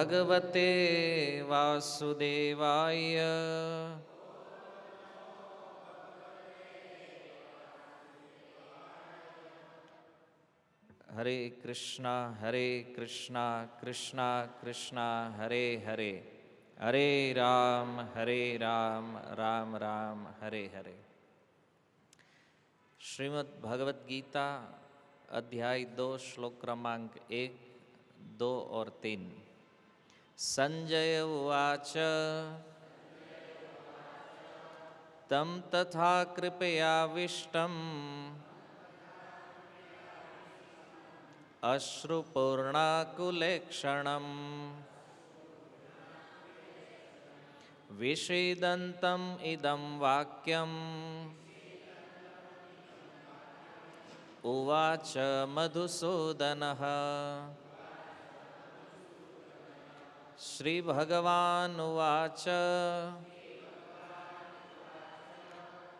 भगवते वासुदेवाय। हरे कृष्णा कृष्णा कृष्णा हरे हरे, हरे राम राम राम हरे हरे। श्रीमद् भगवत गीता अध्याय 2 श्लोक क्रमांक 1, 2 और 3। संजय उवाच तं तथा कृपयाविष्टम् अश्रुपूर्णाकुलेक्षणम् विषीदन्तम् इदं वाक्यम् उवाच मधुसूदनः। श्रीभगवानुवाच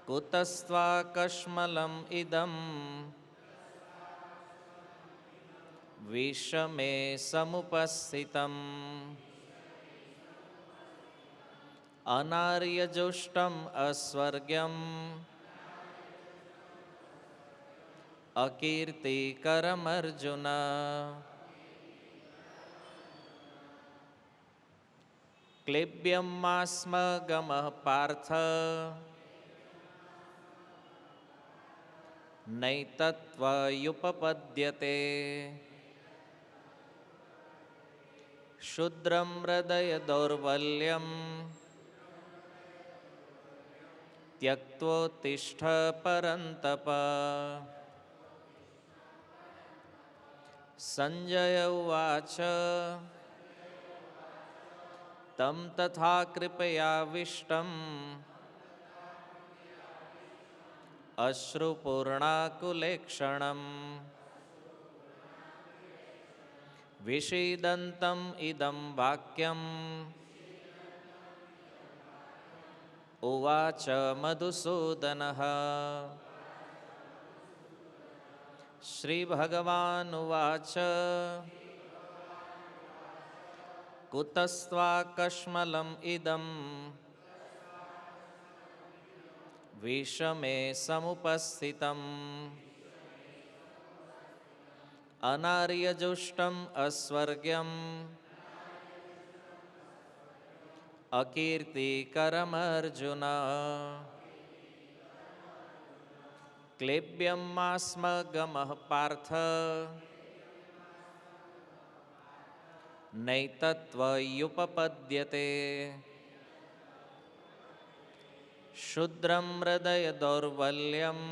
कुतस्त्वाकश्मलम् इदम् विषमे समुपस्थितम् अनार्यजुष्टम् अस्वर्ग्यम् अकीर्तिकरमर्जुन। क्लिब्यमास्मगमः पार्थ नैतत्त्वयुपपद्यते। क्षुद्रं हृदय दौर्बल्यं त्यक्त्वोत्तिष्ठ परन्तप। संजय उवाच तं तथा कृपयाविष्टम् अश्रुपूर्णाकुलेक्षणम् विषीदन्तम् इदं वाक्यम् उवाच मधुसूदनः। श्रीभगवानुवाच कुतस्त्वाकश्मलम् इदम् विषमे समुपस्थितम् अनार्यजुष्टम् अस्वर्ग्यम् अकीर्तिकरमर्जुन। क्लिब्यमास्मगमः पार्थ नैतत्त्वयुपपद्यते। क्षुद्रं हृदय दौर्बल्यम्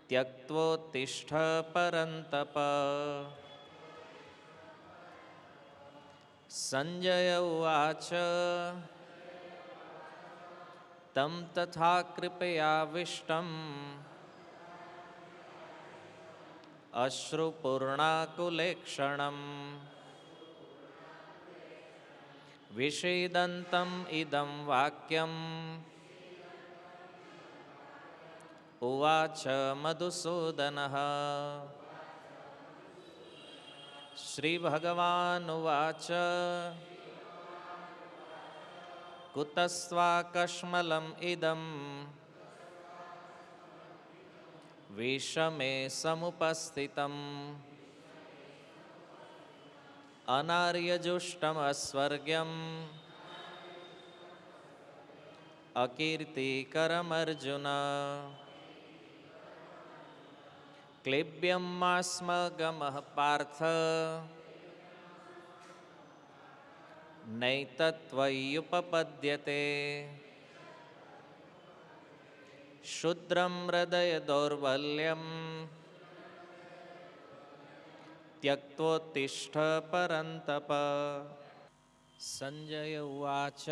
त्यक्त्वोत्तिष्ठ परन्तप। संजय उवाच तं तथा कृपयाविष्टम् अश्रुपूर्णाकुलेक्षणम् विषीदन्तम् इदं वाक्यम् उवाच मधुसूदनः। श्रीभगवानुवाच कुतस्त्वाकश्मलम् इदम् विषमे समुपस्थितम् अनार्यजुष्टमस्वर्ग्यम् अकीर्तिकरमर्जुन। क्लिब्यमास्मगमः पार्थ नैतत्त्वयुपपद्यते। क्षुद्रं हृदय दौर्बल्यम् त्यक्त्वोत्तिष्ठ परन्तप। संजय उवाच।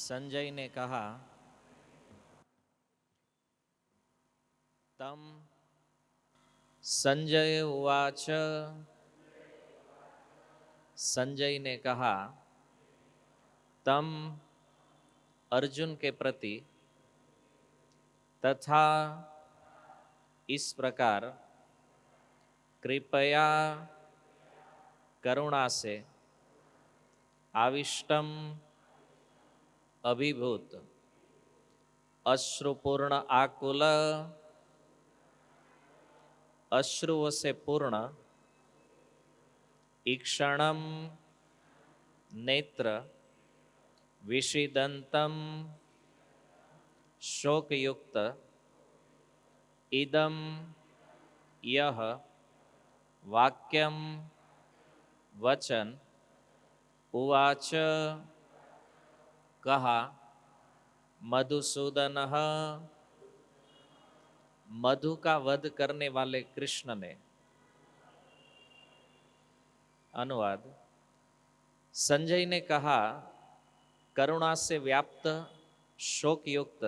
संजय ने कहा तम। संजय उवाच। संजय ने कहा तम अर्जुन के प्रति तथा इस प्रकार कृपया करुणा से आविष्टम अभिभूत अश्रुपूर्ण आकुल अश्रुओं से पूर्ण ईक्षणम नेत्र विषिदंतम शोकयुक्त इदम यह वाक्यम वचन उवाच कहा मधुसूदन मधु का वध करने वाले कृष्ण ने। अनुवाद। संजय ने कहा, करुणा से व्याप्त शोकयुक्त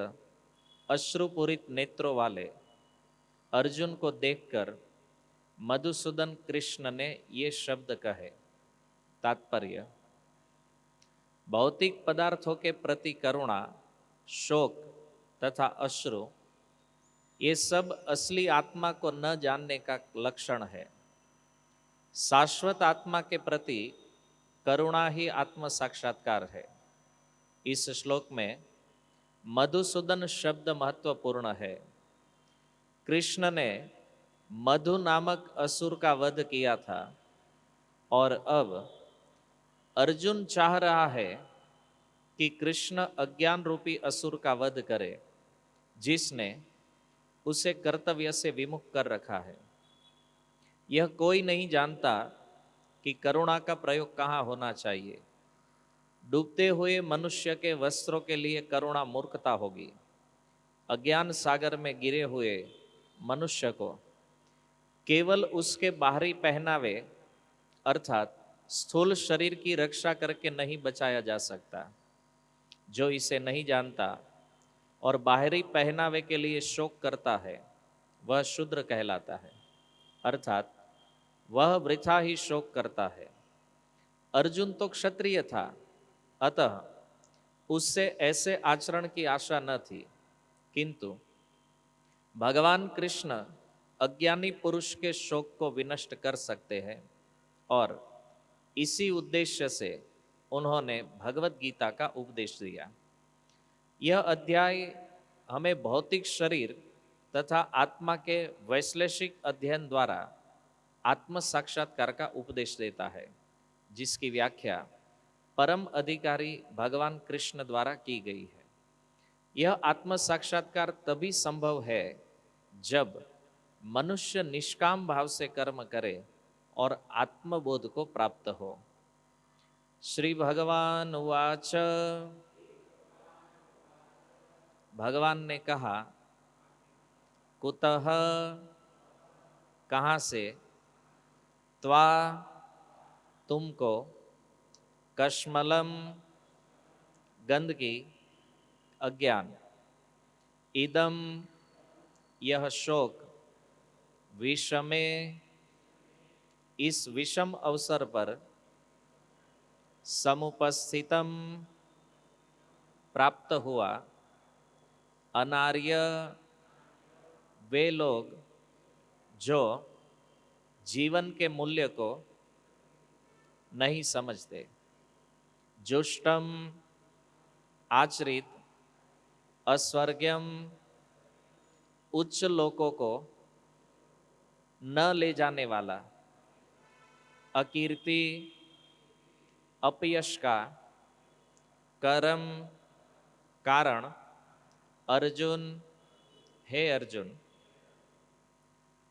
अश्रुपूरित नेत्रों वाले अर्जुन को देखकर मधुसूदन कृष्ण ने ये शब्द कहे। तात्पर्य, भौतिक पदार्थों के प्रति करुणा, शोक तथा अश्रु ये सब असली आत्मा को न जानने का लक्षण है। शाश्वत आत्मा के प्रति करुणा ही आत्म साक्षात्कार है। इस श्लोक में मधुसूदन शब्द महत्वपूर्ण है। कृष्ण ने मधु नामक असुर का वध किया था और अब अर्जुन चाह रहा है कि कृष्ण अज्ञान रूपी असुर का वध करे, जिसने उसे कर्तव्य से विमुख कर रखा है। यह कोई नहीं जानता कि करुणा का प्रयोग कहाँ होना चाहिए। डूबते हुए मनुष्य के वस्त्रों के लिए करुणा मूर्खता होगी। अज्ञान सागर में गिरे हुए मनुष्य को केवल उसके बाहरी पहनावे अर्थात स्थूल शरीर की रक्षा करके नहीं बचाया जा सकता। जो इसे नहीं जानता और बाहरी पहनावे के लिए शोक करता है, वह शूद्र कहलाता है, अर्थात वह वृथा ही शोक करता है। अर्जुन तो क्षत्रिय था, अतः उससे ऐसे आचरण की आशा न थी, किंतु भगवान कृष्ण अज्ञानी पुरुष के शोक को विनष्ट कर सकते हैं और इसी उद्देश्य से उन्होंने भगवत गीता का उपदेश दिया। यह अध्याय हमें भौतिक शरीर तथा आत्मा के वैश्लेषिक अध्ययन द्वारा आत्म साक्षात्कार का उपदेश देता है, जिसकी व्याख्या परम अधिकारी भगवान कृष्ण द्वारा की गई है। यह आत्म साक्षात्कार तभी संभव है जब मनुष्य निष्काम भाव से कर्म करे और आत्मबोध को प्राप्त हो। श्री भगवान उवाच, भगवान ने कहा, कुतः कहाँ से, त्वा तुमको, कश्मलम गंदगी अज्ञान, इदम यह शोक, विषमे इस विषम अवसर पर, समुपस्थितम प्राप्त हुआ, अनार्य वे लोग जो जीवन के मूल्य को नहीं समझते, जुष्टम आचरित अस्वर्ग्यम उच्च लोकों को न ले जाने वाला, अकीर्ति अपयश का कर्म कारण, अर्जुन हे अर्जुन।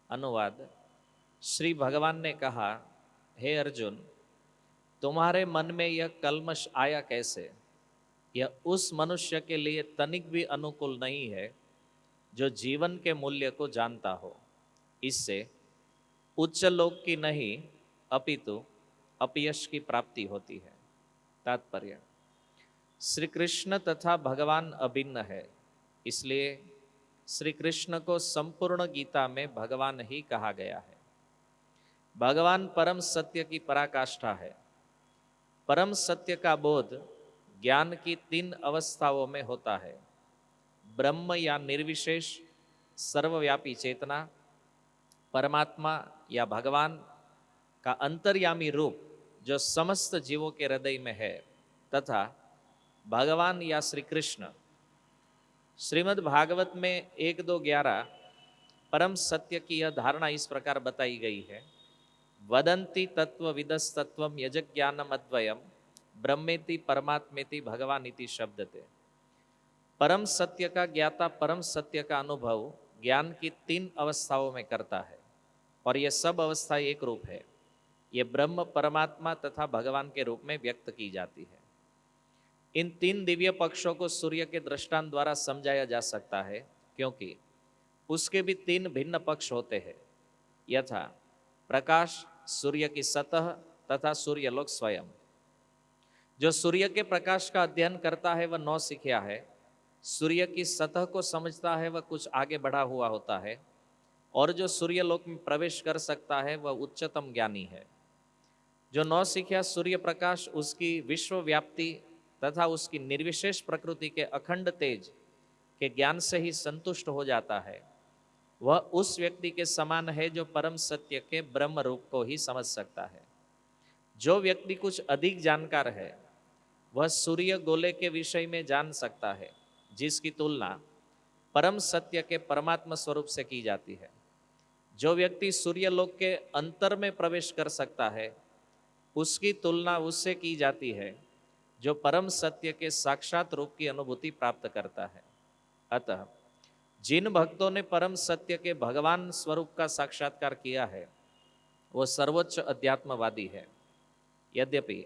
अनुवाद। श्री भगवान ने कहा, हे अर्जुन, तुम्हारे मन में यह कल्मश आया कैसे? यह उस मनुष्य के लिए तनिक भी अनुकूल नहीं है जो जीवन के मूल्य को जानता हो। इससे उच्च लोक की नहीं अपितु अपयश की प्राप्ति होती है। तात्पर्य, श्री कृष्ण तथा भगवान अभिन्न है, इसलिए श्री कृष्ण को संपूर्ण गीता में भगवान ही कहा गया है। भगवान परम सत्य की पराकाष्ठा है। परम सत्य का बोध ज्ञान की 3 अवस्थाओं में होता है। ब्रह्म या निर्विशेष सर्वव्यापी चेतना, परमात्मा या भगवान का अंतर्यामी रूप जो समस्त जीवों के हृदय में है, तथा भगवान या श्री कृष्ण श्रीमद् भागवत में 1-2-11 परम सत्य की यह धारणा इस प्रकार बताई गई है। वदंती तत्व विदस्तत्वम यजज्ञानम अद्वयम ब्रह्मेति परमात्मेति भगवान इति शब्दते। परम सत्य का ज्ञाता परम सत्य का अनुभव ज्ञान की 3 अवस्थाओं में करता है, और ये सब अवस्थाएं एक रूप है। ये ब्रह्म, परमात्मा तथा भगवान के रूप में व्यक्त की जाती है। इन 3 दिव्य पक्षों को सूर्य के दृष्टांत द्वारा समझाया जा सकता है, क्योंकि उसके भी 3 भिन्न पक्ष होते हैं, यथा प्रकाश, सूर्य की सतह तथा सूर्यलोक स्वयं। जो सूर्य के प्रकाश का अध्ययन करता है वह नौसिखिया है, सूर्य की सतह को समझता है वह कुछ आगे बढ़ा हुआ होता है, और जो सूर्यलोक में प्रवेश कर सकता है वह उच्चतम ज्ञानी है। जो नौसिखिया सूर्य प्रकाश, उसकी विश्व व्याप्ति तथा उसकी निर्विशेष प्रकृति के अखंड तेज के ज्ञान से ही संतुष्ट हो जाता है, वह उस व्यक्ति के समान है जो परम सत्य के ब्रह्म रूप को ही समझ सकता है। जो व्यक्ति कुछ अधिक जानकार है वह सूर्य गोले के विषय में जान सकता है, जिसकी तुलना परम सत्य के परमात्मा स्वरूप से की जाती है। जो व्यक्ति सूर्यलोक के अंतर में प्रवेश कर सकता है उसकी तुलना उससे की जाती है जो परम सत्य के साक्षात रूप की अनुभूति प्राप्त करता है। अतः जिन भक्तों ने परम सत्य के भगवान स्वरूप का साक्षात्कार किया है वो सर्वोच्च अध्यात्मवादी है। यद्यपि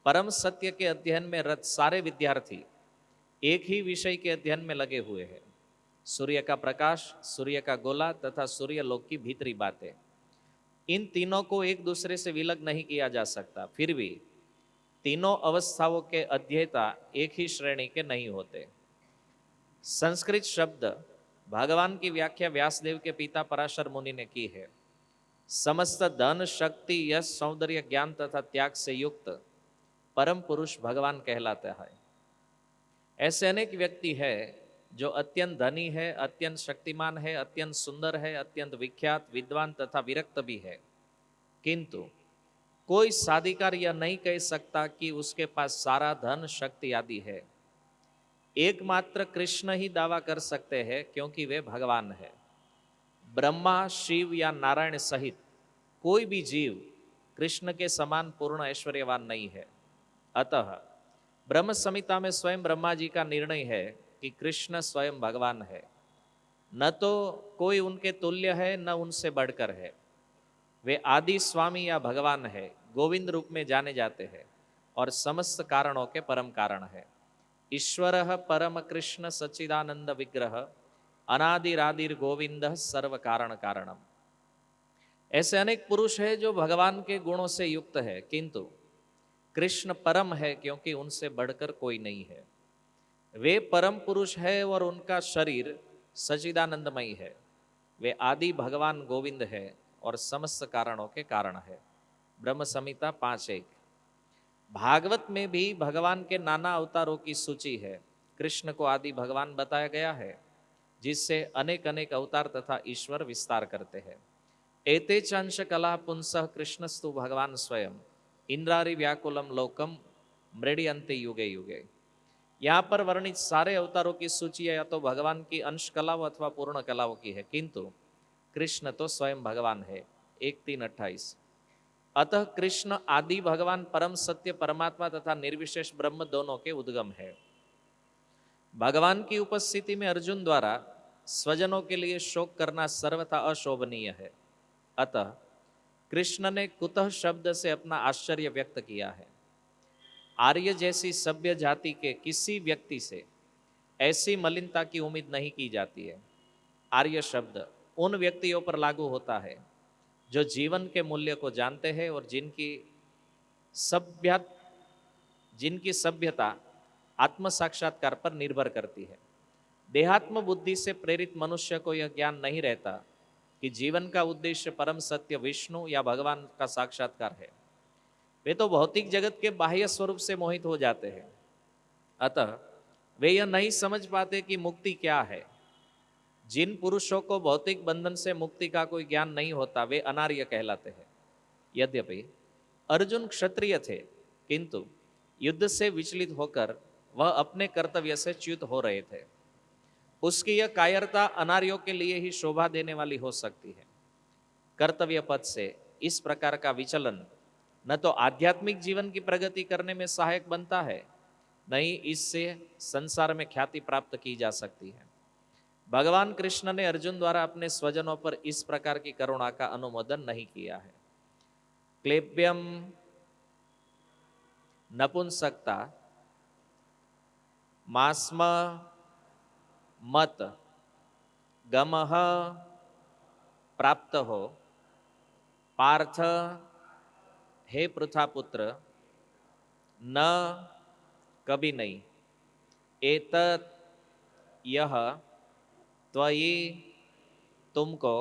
परम सत्य के अध्ययन में रत सारे विद्यार्थी एक ही विषय के अध्ययन में लगे हुए हैं, सूर्य का प्रकाश, सूर्य का गोला तथा सूर्यलोक की भीतरी बातें, इन तीनों को एक दूसरे से विलग नहीं किया जा सकता। फिर भी तीनों अवस्थाओं के अध्येता एक ही श्रेणी के नहीं होते। संस्कृत शब्द भगवान की व्याख्या व्यासदेव के पिता पराशर मुनि ने की है। समस्त धन, शक्ति, यश, सौंदर्य, ज्ञान तथा त्याग से युक्त परम पुरुष भगवान कहलाता है। ऐसे अनेक व्यक्ति है जो अत्यंत धनी है, अत्यंत शक्तिमान है, अत्यंत सुंदर है, अत्यंत विख्यात, विद्वान तथा विरक्त भी है, किंतु कोई साधिकार यह नहीं कह सकता कि उसके पास सारा धन, शक्ति आदि है। एकमात्र कृष्ण ही दावा कर सकते हैं, क्योंकि वे भगवान है। ब्रह्मा, शिव या नारायण सहित कोई भी जीव कृष्ण के समान पूर्ण ऐश्वर्यवान नहीं है। अतः ब्रह्म संहिता में स्वयं ब्रह्मा जी का निर्णय है कि कृष्ण स्वयं भगवान है। न तो कोई उनके तुल्य है, न उनसे बढ़कर है। वे आदि स्वामी या भगवान है, गोविंद रूप में जाने जाते हैं और समस्त कारणों के परम कारण है। ईश्वरः परम कृष्ण सच्चिदानंद विग्रह अनादिरादिर गोविंद सर्व कारण कारणम। ऐसे अनेक पुरुष है जो भगवान के गुणों से युक्त है, किंतु कृष्ण परम है, क्योंकि उनसे बढ़कर कोई नहीं है। वे परम पुरुष है और उनका शरीर सच्चिदानंदमयी है। वे आदि भगवान गोविंद है और समस्त कारणों के कारण है। ब्रह्म संहिता 5:1। भागवत में भी भगवान के नाना अवतारों की सूची है। कृष्ण को आदि भगवान बताया गया है, जिससे अनेक अनेक अवतार तथा ईश्वर विस्तार करते हैं। एते चंश कला पुंसः कृष्णस्तु भगवान स्वयं इंद्रारि व्याकुलम लोकम मृड्यन्ते युगे युगे। यहाँ पर वर्णित सारे अवतारों की सूची या तो भगवान की अंश कलाओं अथवा पूर्ण कलाओं की है, किंतु कृष्ण तो स्वयं भगवान है। 1:3-28। अतः कृष्ण आदि भगवान, परम सत्य परमात्मा तथा निर्विशेष ब्रह्म दोनों के उद्गम है। भगवान की उपस्थिति में अर्जुन द्वारा स्वजनों के लिए शोक करना सर्वथा अशोभनीय है। अतः कृष्ण ने कुतः शब्द से अपना आश्चर्य व्यक्त किया है। आर्य जैसी सभ्य जाति के किसी व्यक्ति से ऐसी मलिनता की उम्मीद नहीं की जाती है। आर्य शब्द उन व्यक्तियों पर लागू होता है जो जीवन के मूल्य को जानते हैं और जिनकी सभ्यता आत्म साक्षात्कार पर निर्भर करती है। देहात्म बुद्धि से प्रेरित मनुष्य को यह ज्ञान नहीं रहता कि जीवन का उद्देश्य परम सत्य विष्णु या भगवान का साक्षात्कार है। वे तो भौतिक जगत के बाह्य स्वरूप से मोहित हो जाते हैं। अतः वे यह नहीं समझ पाते कि मुक्ति क्या है। जिन पुरुषों को भौतिक बंधन से मुक्ति का कोई ज्ञान नहीं होता वे अनार्य कहलाते हैं। यद्यपि अर्जुन क्षत्रिय थे, किंतु युद्ध से विचलित होकर वह अपने कर्तव्य से च्युत हो रहे थे। उसकी यह कायरता अनार्यों के लिए ही शोभा देने वाली हो सकती है। कर्तव्य पथ से इस प्रकार का विचलन न तो आध्यात्मिक जीवन की प्रगति करने में सहायक बनता है, न ही इससे संसार में ख्याति प्राप्त की जा सकती है। भगवान कृष्ण ने अर्जुन द्वारा अपने स्वजनों पर इस प्रकार की करुणा का अनुमोदन नहीं किया है। क्लेब्यम नपुंसकता मास्म मत गमह प्राप्त हो पार्थ हे पृथापुत्र न कभी नहीं एतत् यह त्वयि तुमको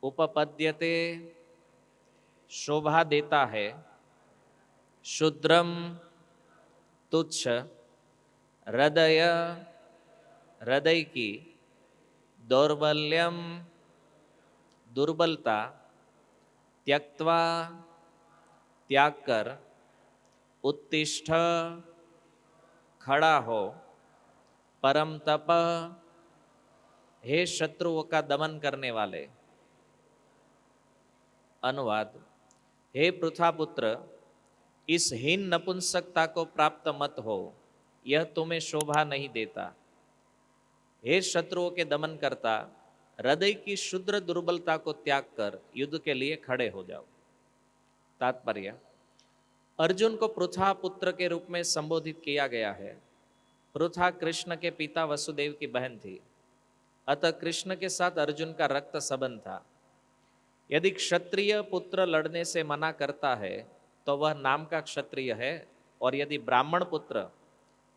उपपद्यते शोभा देता है, शुद्रम तुच्छ हृदय हृदय की दौर्बल्यम दुर्बलता त्यक्त्वा त्याग कर उत्तिष्ठ खड़ा हो परम तप हे शत्रुओं का दमन करने वाले। अनुवाद: हे पृथापुत्र, इस हीन नपुंसकता को प्राप्त मत हो, यह तुम्हें शोभा नहीं देता। हे शत्रुओं के दमन करता, हृदय की शुद्र दुर्बलता को त्याग कर युद्ध के लिए खड़े हो जाओ। तात्पर्य: अर्जुन को पृथा पुत्र के रूप में संबोधित किया गया है। पृथा कृष्ण के पिता वसुदेव की बहन थी, अतः कृष्ण के साथ अर्जुन का रक्त संबंध था। यदि क्षत्रिय पुत्र लड़ने से मना करता है तो वह नाम का क्षत्रिय है, और यदि ब्राह्मण पुत्र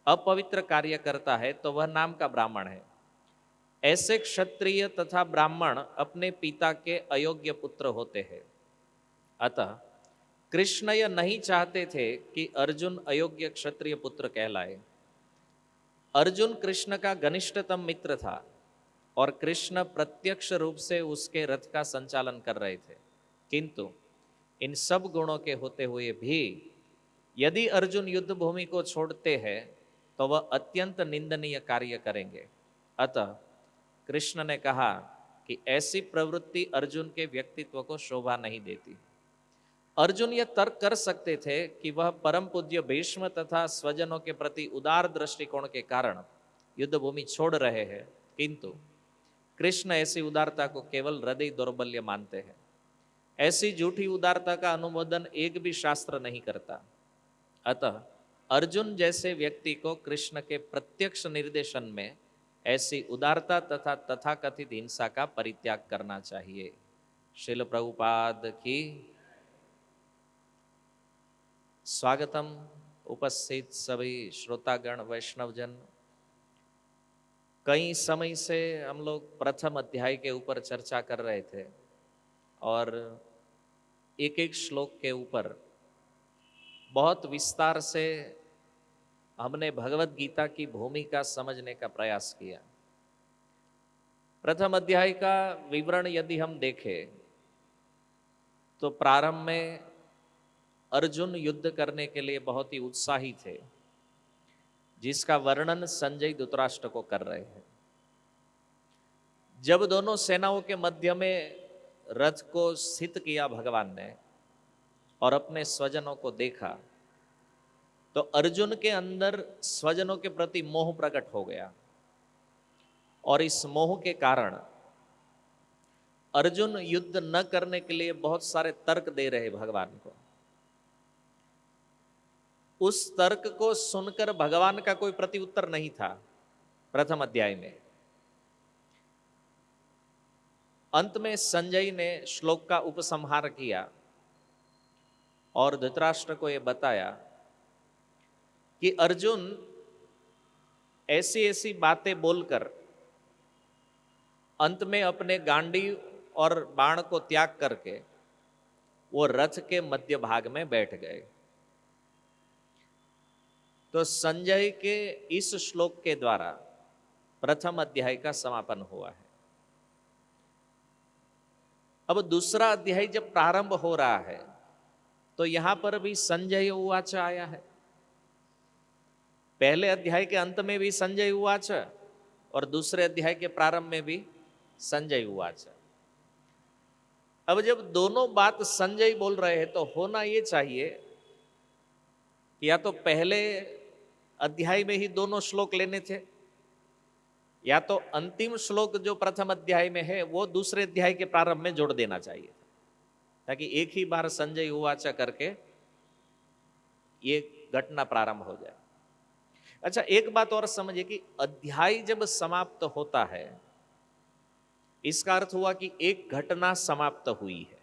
अपवित्र कार्य करता है तो वह नाम का ब्राह्मण है। ऐसे क्षत्रिय तथा ब्राह्मण अपने पिता के अयोग्य पुत्र होते हैं। अतः कृष्ण यह नहीं चाहते थे कि अर्जुन अयोग्य क्षत्रिय पुत्र कहलाए। अर्जुन कृष्ण का घनिष्ठतम मित्र था और कृष्ण प्रत्यक्ष रूप से उसके रथ का संचालन कर रहे थे, किंतु इन सब गुणों के होते हुए भी यदि अर्जुन युद्ध भूमि को छोड़ते हैं तो वह अत्यंत निंदनीय कार्य करेंगे। अतः कृष्ण ने कहा कि ऐसी प्रवृत्ति अर्जुन के व्यक्तित्व को शोभा नहीं देती। अर्जुन यह तर्क कर सकते थे कि वह परम पूज्य भीष्म तथा स्वजनों के प्रति उदार दृष्टिकोण के कारण युद्ध भूमि छोड़ रहे हैं, किंतु कृष्ण ऐसी उदारता को केवल हृदय दौर्बल्य मानते हैं। ऐसी झूठी उदारता का अनुमोदन एक भी शास्त्र नहीं करता। अतः अर्जुन जैसे व्यक्ति को कृष्ण के प्रत्यक्ष निर्देशन में ऐसी उदारता तथा तथाकथित हिंसा का परित्याग करना चाहिए। श्रील प्रभुपाद की स्वागतम। उपस्थित सभी श्रोतागण वैष्णवजन, कई समय से हम लोग प्रथम अध्याय के ऊपर चर्चा कर रहे थे और एक एक श्लोक के ऊपर बहुत विस्तार से हमने भगवत गीता की भूमिका समझने का प्रयास किया। प्रथम अध्याय का विवरण यदि हम देखें तो प्रारंभ में अर्जुन युद्ध करने के लिए बहुत ही उत्साही थे, जिसका वर्णन संजय धृतराष्ट्र को कर रहे हैं। जब दोनों सेनाओं के मध्य में रथ को स्थित किया भगवान ने और अपने स्वजनों को देखा तो अर्जुन के अंदर स्वजनों के प्रति मोह प्रकट हो गया, और इस मोह के कारण अर्जुन युद्ध न करने के लिए बहुत सारे तर्क दे रहे भगवान को। उस तर्क को सुनकर भगवान का कोई प्रति उत्तर नहीं था। प्रथम अध्याय में अंत में संजय ने श्लोक का उपसंहार किया और धृतराष्ट्र को यह बताया कि अर्जुन ऐसी ऐसी बातें बोलकर अंत में अपने गांडी और बाण को त्याग करके वो रथ के मध्य भाग में बैठ गए। तो संजय के इस श्लोक के द्वारा प्रथम अध्याय का समापन हुआ है। अब दूसरा अध्याय जब प्रारंभ हो रहा है तो यहां पर भी संजय उवाच आया है। पहले अध्याय के अंत में भी संजय उवाच और दूसरे अध्याय के प्रारंभ में भी संजय उवाच। अब जब दोनों बात संजय बोल रहे हैं तो होना ये चाहिए कि या तो पहले अध्याय में ही दोनों श्लोक लेने थे, या तो अंतिम श्लोक जो प्रथम अध्याय में है वो दूसरे अध्याय के प्रारंभ में जोड़ देना चाहिए, ताकि एक ही बार संजय उवाच करके ये घटना प्रारंभ हो जाए। अच्छा, एक बात और समझिए कि अध्याय जब समाप्त होता है इसका अर्थ हुआ कि एक घटना समाप्त हुई है।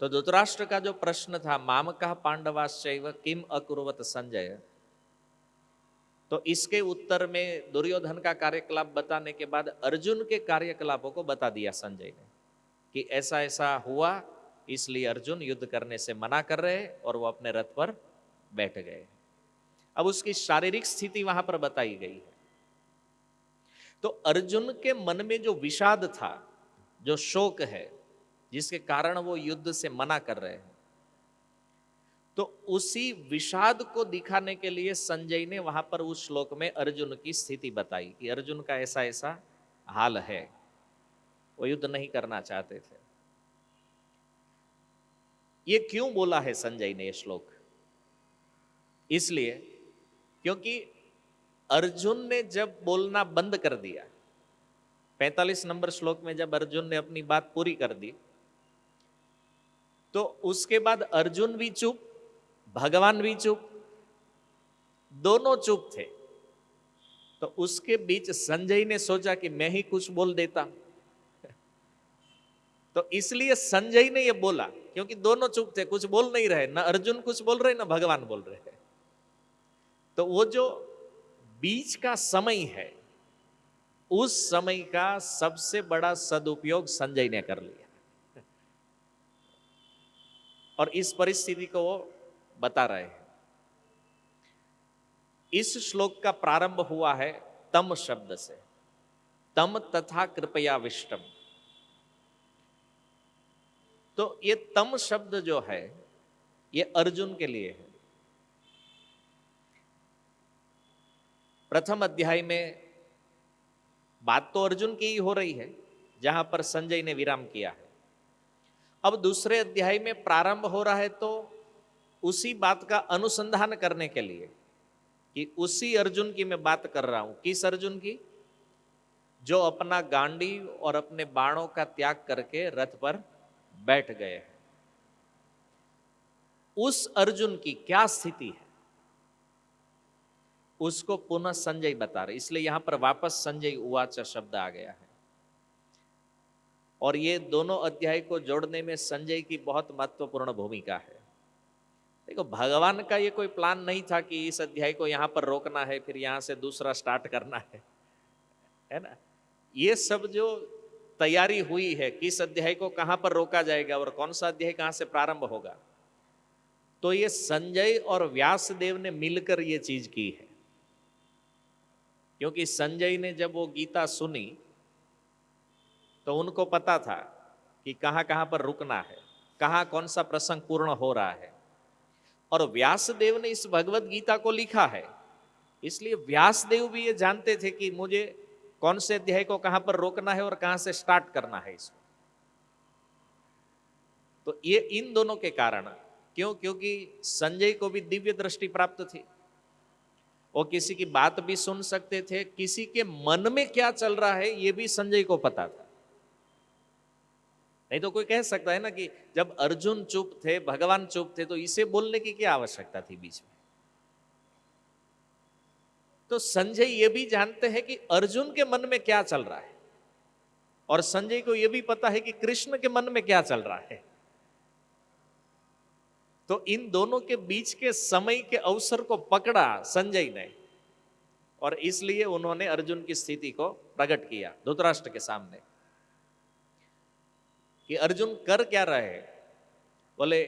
तो धृतराष्ट्र का जो प्रश्न था मामकः पांडवाश्चैव किम अकुर्वत संजय, तो इसके उत्तर में दुर्योधन का कार्यकलाप बताने के बाद अर्जुन के कार्यकलापों को बता दिया संजय ने कि ऐसा ऐसा हुआ, इसलिए अर्जुन युद्ध करने से मना कर रहे और वो अपने रथ पर बैठ गए। अब उसकी शारीरिक स्थिति वहां पर बताई गई है। तो अर्जुन के मन में जो विषाद था, जो शोक है, जिसके कारण वो युद्ध से मना कर रहे हैं, तो उसी विषाद को दिखाने के लिए संजय ने वहां पर उस श्लोक में अर्जुन की स्थिति बताई कि अर्जुन का ऐसा ऐसा हाल है, वो युद्ध नहीं करना चाहते थे। ये क्यों बोला है संजय ने ये श्लोक? इसलिए क्योंकि अर्जुन ने जब बोलना बंद कर दिया, 45 नंबर श्लोक में जब अर्जुन ने अपनी बात पूरी कर दी, तो उसके बाद अर्जुन भी चुप, भगवान भी चुप, दोनों चुप थे। तो उसके बीच संजय ने सोचा कि मैं ही कुछ बोल देता। तो इसलिए संजय ने ये बोला, क्योंकि दोनों चुप थे, कुछ बोल नहीं रहे, ना अर्जुन कुछ बोल रहे ना भगवान बोल रहे। तो वो जो बीच का समय है, उस समय का सबसे बड़ा सदुपयोग संजय ने कर लिया और इस परिस्थिति को वो बता रहे हैं। इस श्लोक का प्रारंभ हुआ है तम शब्द से, तम तथा कृपया विष्टम। तो ये तम शब्द जो है ये अर्जुन के लिए है। प्रथम अध्याय में बात तो अर्जुन की ही हो रही है, जहां पर संजय ने विराम किया है। अब दूसरे अध्याय में प्रारंभ हो रहा है तो उसी बात का अनुसंधान करने के लिए कि उसी अर्जुन की मैं बात कर रहा हूं। किस अर्जुन की? जो अपना गांडी और अपने बाणों का त्याग करके रथ पर बैठ गए हैं। उस अर्जुन की क्या स्थिति है उसको पुनः संजय बता रहे, इसलिए यहां पर वापस संजय उवाच शब्द आ गया है। और ये दोनों अध्याय को जोड़ने में संजय की बहुत महत्वपूर्ण भूमिका है। देखो, भगवान का ये कोई प्लान नहीं था कि इस अध्याय को यहां पर रोकना है फिर यहां से दूसरा स्टार्ट करना है ना। ये सब जो तैयारी हुई है, किस अध्याय को कहां पर रोका जाएगा और कौन सा अध्याय कहां से प्रारंभ होगा, तो ये संजय और व्यासदेव ने मिलकर ये चीज की है। क्योंकि संजय ने जब वो गीता सुनी तो उनको पता था कि कहां कहां पर रुकना है, कहां कौन सा प्रसंग पूर्ण हो रहा है। और व्यासदेव ने इस भगवत गीता को लिखा है, इसलिए व्यासदेव भी ये जानते थे कि मुझे कौन से अध्याय को कहां पर रोकना है और कहां से स्टार्ट करना है इसको। तो ये इन दोनों के कारण, क्यों? क्योंकि संजय को भी दिव्य दृष्टि प्राप्त थी, वो किसी की बात भी सुन सकते थे, किसी के मन में क्या चल रहा है ये भी संजय को पता था। नहीं तो कोई कह सकता है ना कि जब अर्जुन चुप थे, भगवान चुप थे, तो इसे बोलने की क्या आवश्यकता थी बीच में। तो संजय ये भी जानते हैं कि अर्जुन के मन में क्या चल रहा है, और संजय को यह भी पता है कि कृष्ण के मन में क्या चल रहा है। तो इन दोनों के बीच के समय के अवसर को पकड़ा संजय ने, और इसलिए उन्होंने अर्जुन की स्थिति को प्रकट किया धृतराष्ट्र के सामने कि अर्जुन कर क्या रहे। बोले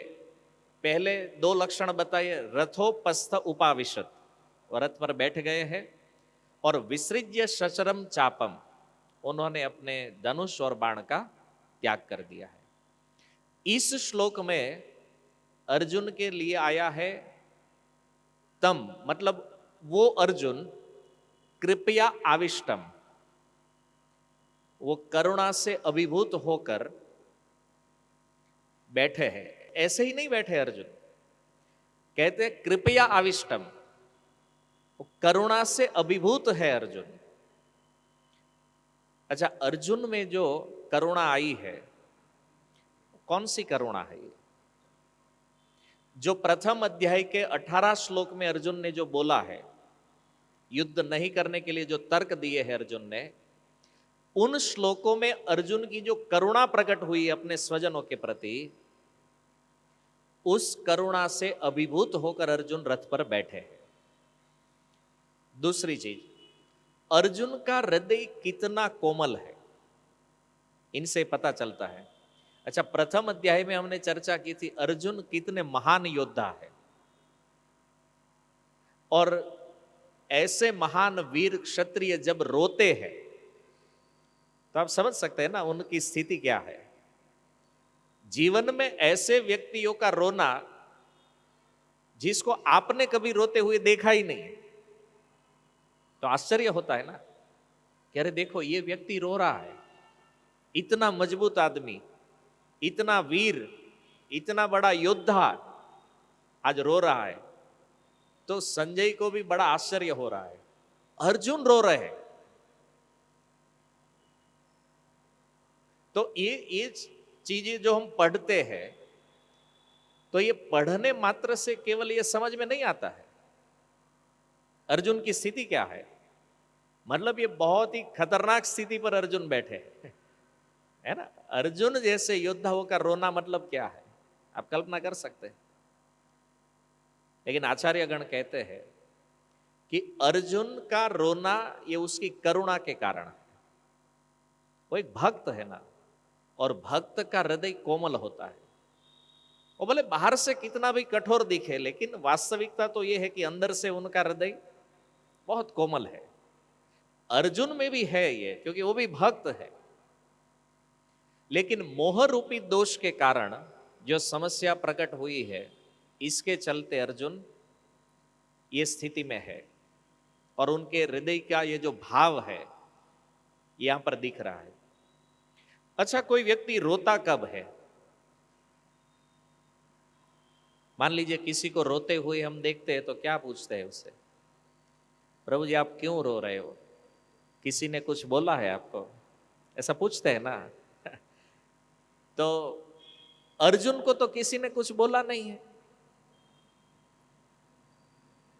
पहले दो लक्षण बताइए, रथोपस्थ उपाविशत, वो रथ पर बैठ गए हैं और विसृज्य शचरम चापम, उन्होंने अपने धनुष और बाण का त्याग कर दिया है। इस श्लोक में अर्जुन के लिए आया है तम, मतलब वो अर्जुन कृपया आविष्टम, वो करुणा से अभिभूत होकर बैठे हैं। ऐसे ही नहीं बैठे अर्जुन, कहते हैं कृपया आविष्टम, वो करुणा से अभिभूत है अर्जुन। अच्छा, अर्जुन में जो करुणा आई है, कौन सी करुणा है ये? जो प्रथम अध्याय के 18 श्लोक में अर्जुन ने जो बोला है, युद्ध नहीं करने के लिए जो तर्क दिए हैं अर्जुन ने, उन श्लोकों में अर्जुन की जो करुणा प्रकट हुई अपने स्वजनों के प्रति, उस करुणा से अभिभूत होकर अर्जुन रथ पर बैठे हैं। दूसरी चीज, अर्जुन का हृदय कितना कोमल है, इनसे पता चलता है। अच्छा, प्रथम अध्याय में हमने चर्चा की थी अर्जुन कितने महान योद्धा है, और ऐसे महान वीर क्षत्रिय जब रोते हैं तो आप समझ सकते हैं ना उनकी स्थिति क्या है। जीवन में ऐसे व्यक्तियों का रोना जिसको आपने कभी रोते हुए देखा ही नहीं, तो आश्चर्य होता है ना कि अरे देखो ये व्यक्ति रो रहा है, इतना मजबूत आदमी, इतना वीर, इतना बड़ा योद्धा आज रो रहा है। तो संजय को भी बड़ा आश्चर्य हो रहा है, अर्जुन रो रहे हैं। तो ये चीजें जो हम पढ़ते हैं, तो ये पढ़ने मात्र से केवल ये समझ में नहीं आता है अर्जुन की स्थिति क्या है। मतलब ये बहुत ही खतरनाक स्थिति पर अर्जुन बैठे हैं, है ना। अर्जुन जैसे योद्धाओं का रोना मतलब क्या है, आप कल्पना कर सकते हैं। लेकिन आचार्यगण कहते हैं कि अर्जुन का रोना ये उसकी करुणा के कारण है। वो एक भक्त है ना, और भक्त का हृदय कोमल होता है। वो भले बाहर से कितना भी कठोर दिखे, लेकिन वास्तविकता तो ये है कि अंदर से उनका हृदय बहुत कोमल है। अर्जुन में भी है ये, क्योंकि वो भी भक्त है। लेकिन मोह रूपी दोष के कारण जो समस्या प्रकट हुई है, इसके चलते अर्जुन ये स्थिति में है, और उनके हृदय का ये जो भाव है यहां पर दिख रहा है। अच्छा, कोई व्यक्ति रोता कब है? मान लीजिए किसी को रोते हुए हम देखते हैं तो क्या पूछते हैं उससे, प्रभु जी आप क्यों रो रहे हो, किसी ने कुछ बोला है आपको, ऐसा पूछते हैं ना। तो अर्जुन को तो किसी ने कुछ बोला नहीं है।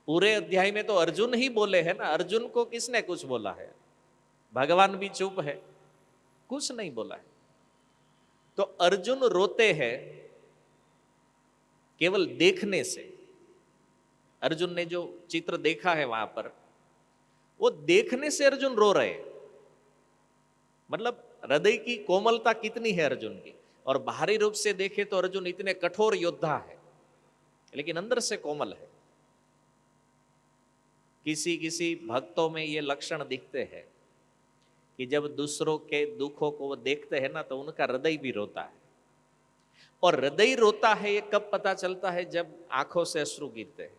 पूरे अध्याय में तो अर्जुन ही बोले हैं ना, अर्जुन को किसने कुछ बोला है? भगवान भी चुप है, कुछ नहीं बोला है। तो अर्जुन रोते हैं केवल देखने से। अर्जुन ने जो चित्र देखा है वहां पर, वो देखने से अर्जुन रो रहे हैं। मतलब हृदय की कोमलता कितनी है अर्जुन की। और बाहरी रूप से देखे तो अर्जुन इतने कठोर योद्धा है, लेकिन अंदर से कोमल है। किसी किसी भक्तों में ये लक्षण दिखते हैं कि जब दूसरों के दुखों को वो देखते हैं ना, तो उनका हृदय भी रोता है। और हृदय रोता है ये कब पता चलता है? जब आंखों से अश्रु गिरते हैं,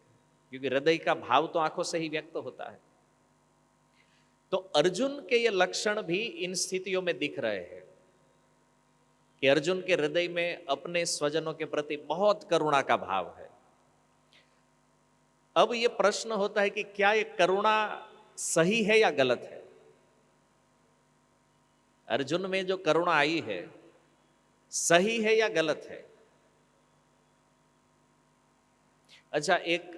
क्योंकि हृदय का भाव तो आंखों से ही व्यक्त होता है। तो अर्जुन के ये लक्षण भी इन स्थितियों में दिख रहे हैं कि अर्जुन के हृदय में अपने स्वजनों के प्रति बहुत करुणा का भाव है। अब ये प्रश्न होता है कि क्या ये करुणा सही है या गलत है? अर्जुन में जो करुणा आई है सही है या गलत है? अच्छा, एक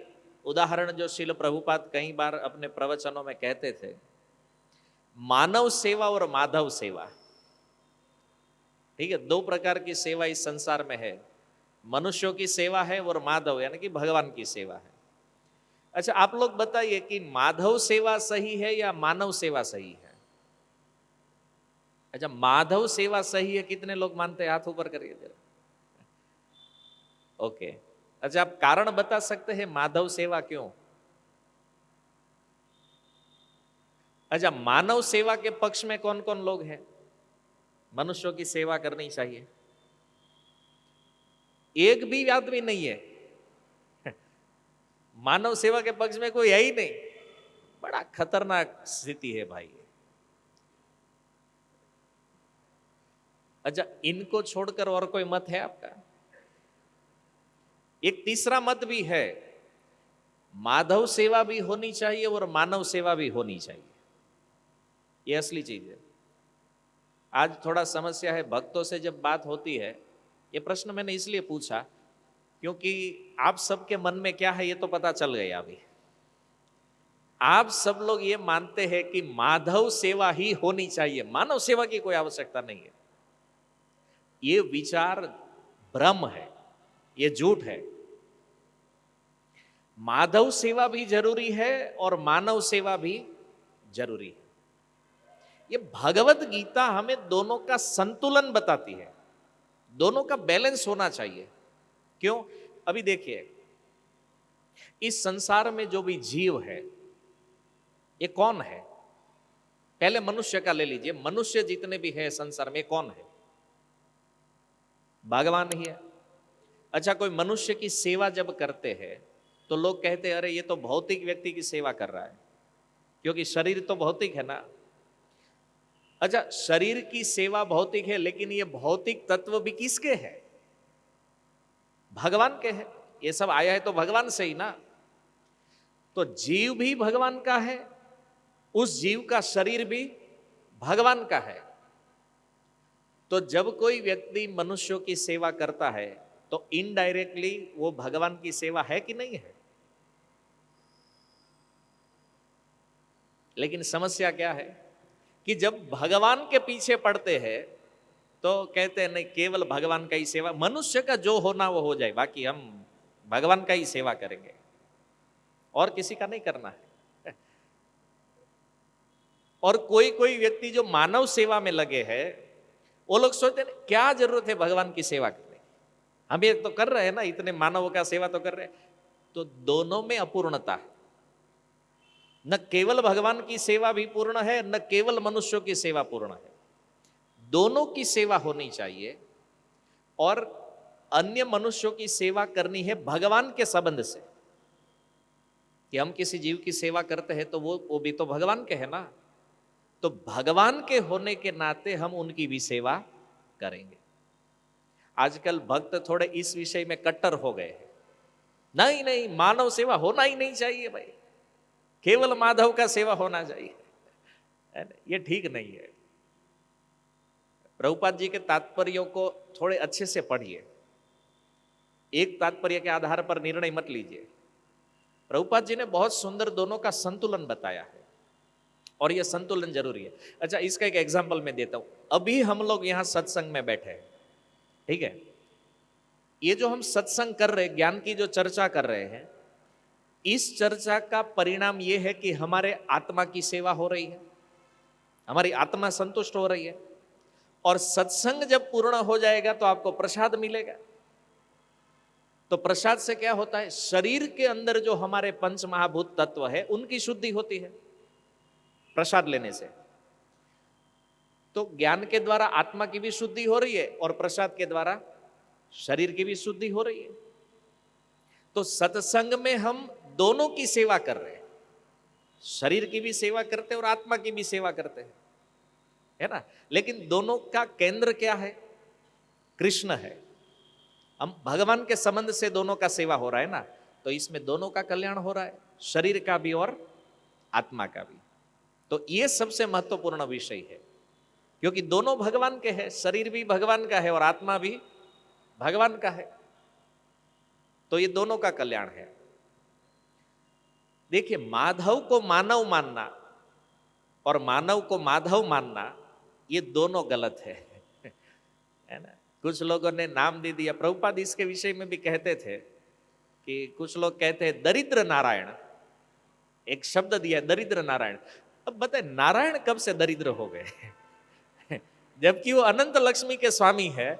उदाहरण जो श्रील प्रभुपाद कई बार अपने प्रवचनों में कहते थे, मानव सेवा और माधव सेवा। ठीक है, दो प्रकार की सेवा इस संसार में है, मनुष्यों की सेवा है और माधव यानी कि भगवान की सेवा है। अच्छा, आप लोग बताइए कि माधव सेवा सही है या मानव सेवा सही है? अच्छा, माधव सेवा सही है कितने लोग मानते हैं? हाथ ऊपर करिए जरा। ओके, अच्छा आप कारण बता सकते हैं माधव सेवा क्यों? अच्छा, मानव सेवा के पक्ष में कौन कौन लोग हैं? मनुष्यों की सेवा करनी चाहिए, एक भी आदमी नहीं है। मानव सेवा के पक्ष में कोई है ही नहीं। बड़ा खतरनाक स्थिति है भाई। अच्छा, इनको छोड़कर और कोई मत है आपका? एक तीसरा मत भी है, माधव सेवा भी होनी चाहिए और मानव सेवा भी होनी चाहिए। ये असली चीज है। आज थोड़ा समस्या है, भक्तों से जब बात होती है, ये प्रश्न मैंने इसलिए पूछा क्योंकि आप सबके मन में क्या है ये तो पता चल गया अभी। आप सब लोग ये मानते हैं कि माधव सेवा ही होनी चाहिए, मानव सेवा की कोई आवश्यकता नहीं है। ये विचार भ्रम है, ये झूठ है। माधव सेवा भी जरूरी है और मानव सेवा भी जरूरी है। ये भगवत गीता हमें दोनों का संतुलन बताती है, दोनों का बैलेंस होना चाहिए। क्यों? अभी देखिए, इस संसार में जो भी जीव है ये कौन है? पहले मनुष्य का ले लीजिए, मनुष्य जितने भी है संसार में कौन है? भगवान ही है। अच्छा, कोई मनुष्य की सेवा जब करते हैं तो लोग कहते हैं अरे ये तो भौतिक व्यक्ति की सेवा कर रहा है, क्योंकि शरीर तो भौतिक है ना। अच्छा, शरीर की सेवा भौतिक है, लेकिन ये भौतिक तत्व भी किसके है? भगवान के है। ये सब आया है तो भगवान से ही ना। तो जीव भी भगवान का है, उस जीव का शरीर भी भगवान का है। तो जब कोई व्यक्ति मनुष्यों की सेवा करता है तो इनडायरेक्टली वो भगवान की सेवा है कि नहीं है? लेकिन समस्या क्या है कि जब भगवान के पीछे पड़ते हैं तो कहते हैं नहीं, केवल भगवान का ही सेवा, मनुष्य का जो होना वो हो जाए, बाकी हम भगवान का ही सेवा करेंगे और किसी का नहीं करना है। और कोई कोई व्यक्ति जो मानव सेवा में लगे हैं, वो लोग सोचते हैं क्या जरूरत है भगवान की सेवा करने की, हम ये तो कर रहे हैं ना, इतने मानवों का सेवा तो कर रहे हैं। तो दोनों में अपूर्णता है। न केवल भगवान की सेवा भी पूर्ण है, न केवल मनुष्यों की सेवा पूर्ण है। दोनों की सेवा होनी चाहिए और अन्य मनुष्यों की सेवा करनी है भगवान के संबंध से। कि हम किसी जीव की सेवा करते हैं तो वो भी तो भगवान के है ना। तो भगवान के होने के नाते हम उनकी भी सेवा करेंगे। आजकल भक्त थोड़े इस विषय में कट्टर हो गए हैं। नहीं नहीं, मानव सेवा होना ही नहीं चाहिए भाई, केवल माधव का सेवा होना चाहिए। ये ठीक नहीं है। प्रभुपाद जी के तात्पर्यों को थोड़े अच्छे से पढ़िए, एक तात्पर्य के आधार पर निर्णय मत लीजिए। प्रभुपाद जी ने बहुत सुंदर दोनों का संतुलन बताया है और यह संतुलन जरूरी है। अच्छा, इसका एक एग्जांपल मैं देता हूं। अभी हम लोग यहां सत्संग में बैठे हैं, ठीक है। ये जो हम सत्संग कर रहे हैं, ज्ञान की जो चर्चा कर रहे हैं, इस चर्चा का परिणाम यह है कि हमारे आत्मा की सेवा हो रही है, हमारी आत्मा संतुष्ट हो रही है। और सत्संग जब पूर्ण हो जाएगा तो आपको प्रसाद मिलेगा। तो प्रसाद से क्या होता है? शरीर के अंदर जो हमारे पंच महाभूत तत्व है उनकी शुद्धि होती है प्रसाद लेने से। तो ज्ञान के द्वारा आत्मा की भी शुद्धि हो रही है और प्रसाद के द्वारा शरीर की भी शुद्धि हो रही है। तो सत्संग में हम दोनों की सेवा कर रहे हैं, शरीर की भी सेवा करते हैं और आत्मा की भी सेवा करते हैं, है ना। लेकिन दोनों का केंद्र क्या है? कृष्ण है। हम भगवान के संबंध से दोनों का सेवा हो रहा है ना, तो इसमें दोनों का कल्याण हो रहा है, शरीर का भी और आत्मा का भी। तो ये सबसे महत्वपूर्ण विषय है, क्योंकि दोनों भगवान के हैं, शरीर भी भगवान का है और आत्मा भी भगवान का है। तो ये दोनों का कल्याण है। देखिए, माधव को मानव मानना और मानव को माधव मानना, ये दोनों गलत है ना। कुछ लोगों ने नाम दे दिया, प्रभुपाद इसके विषय में भी कहते थे कि कुछ लोग कहते हैं दरिद्र नारायण, एक शब्द दिया दरिद्र नारायण। अब बताए नारायण कब से दरिद्र हो गए? जबकि वो अनंत लक्ष्मी के स्वामी है।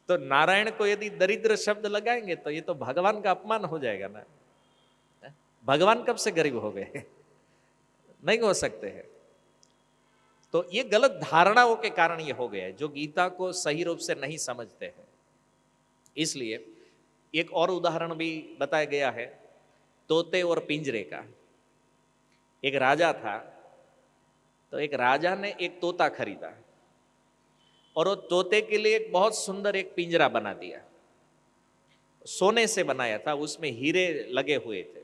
तो नारायण को यदि दरिद्र शब्द लगाएंगे तो ये तो भगवान का अपमान हो जाएगा ना। भगवान कब से गरीब हो गए? नहीं हो सकते हैं। तो ये गलत धारणाओं के कारण ये हो गया है, जो गीता को सही रूप से नहीं समझते हैं। इसलिए एक और उदाहरण भी बताया गया है तोते और पिंजरे का। एक राजा था, तो एक राजा ने एक तोता खरीदा और वो तोते के लिए एक बहुत सुंदर एक पिंजरा बना दिया। सोने से बनाया था, उसमें हीरे लगे हुए थे।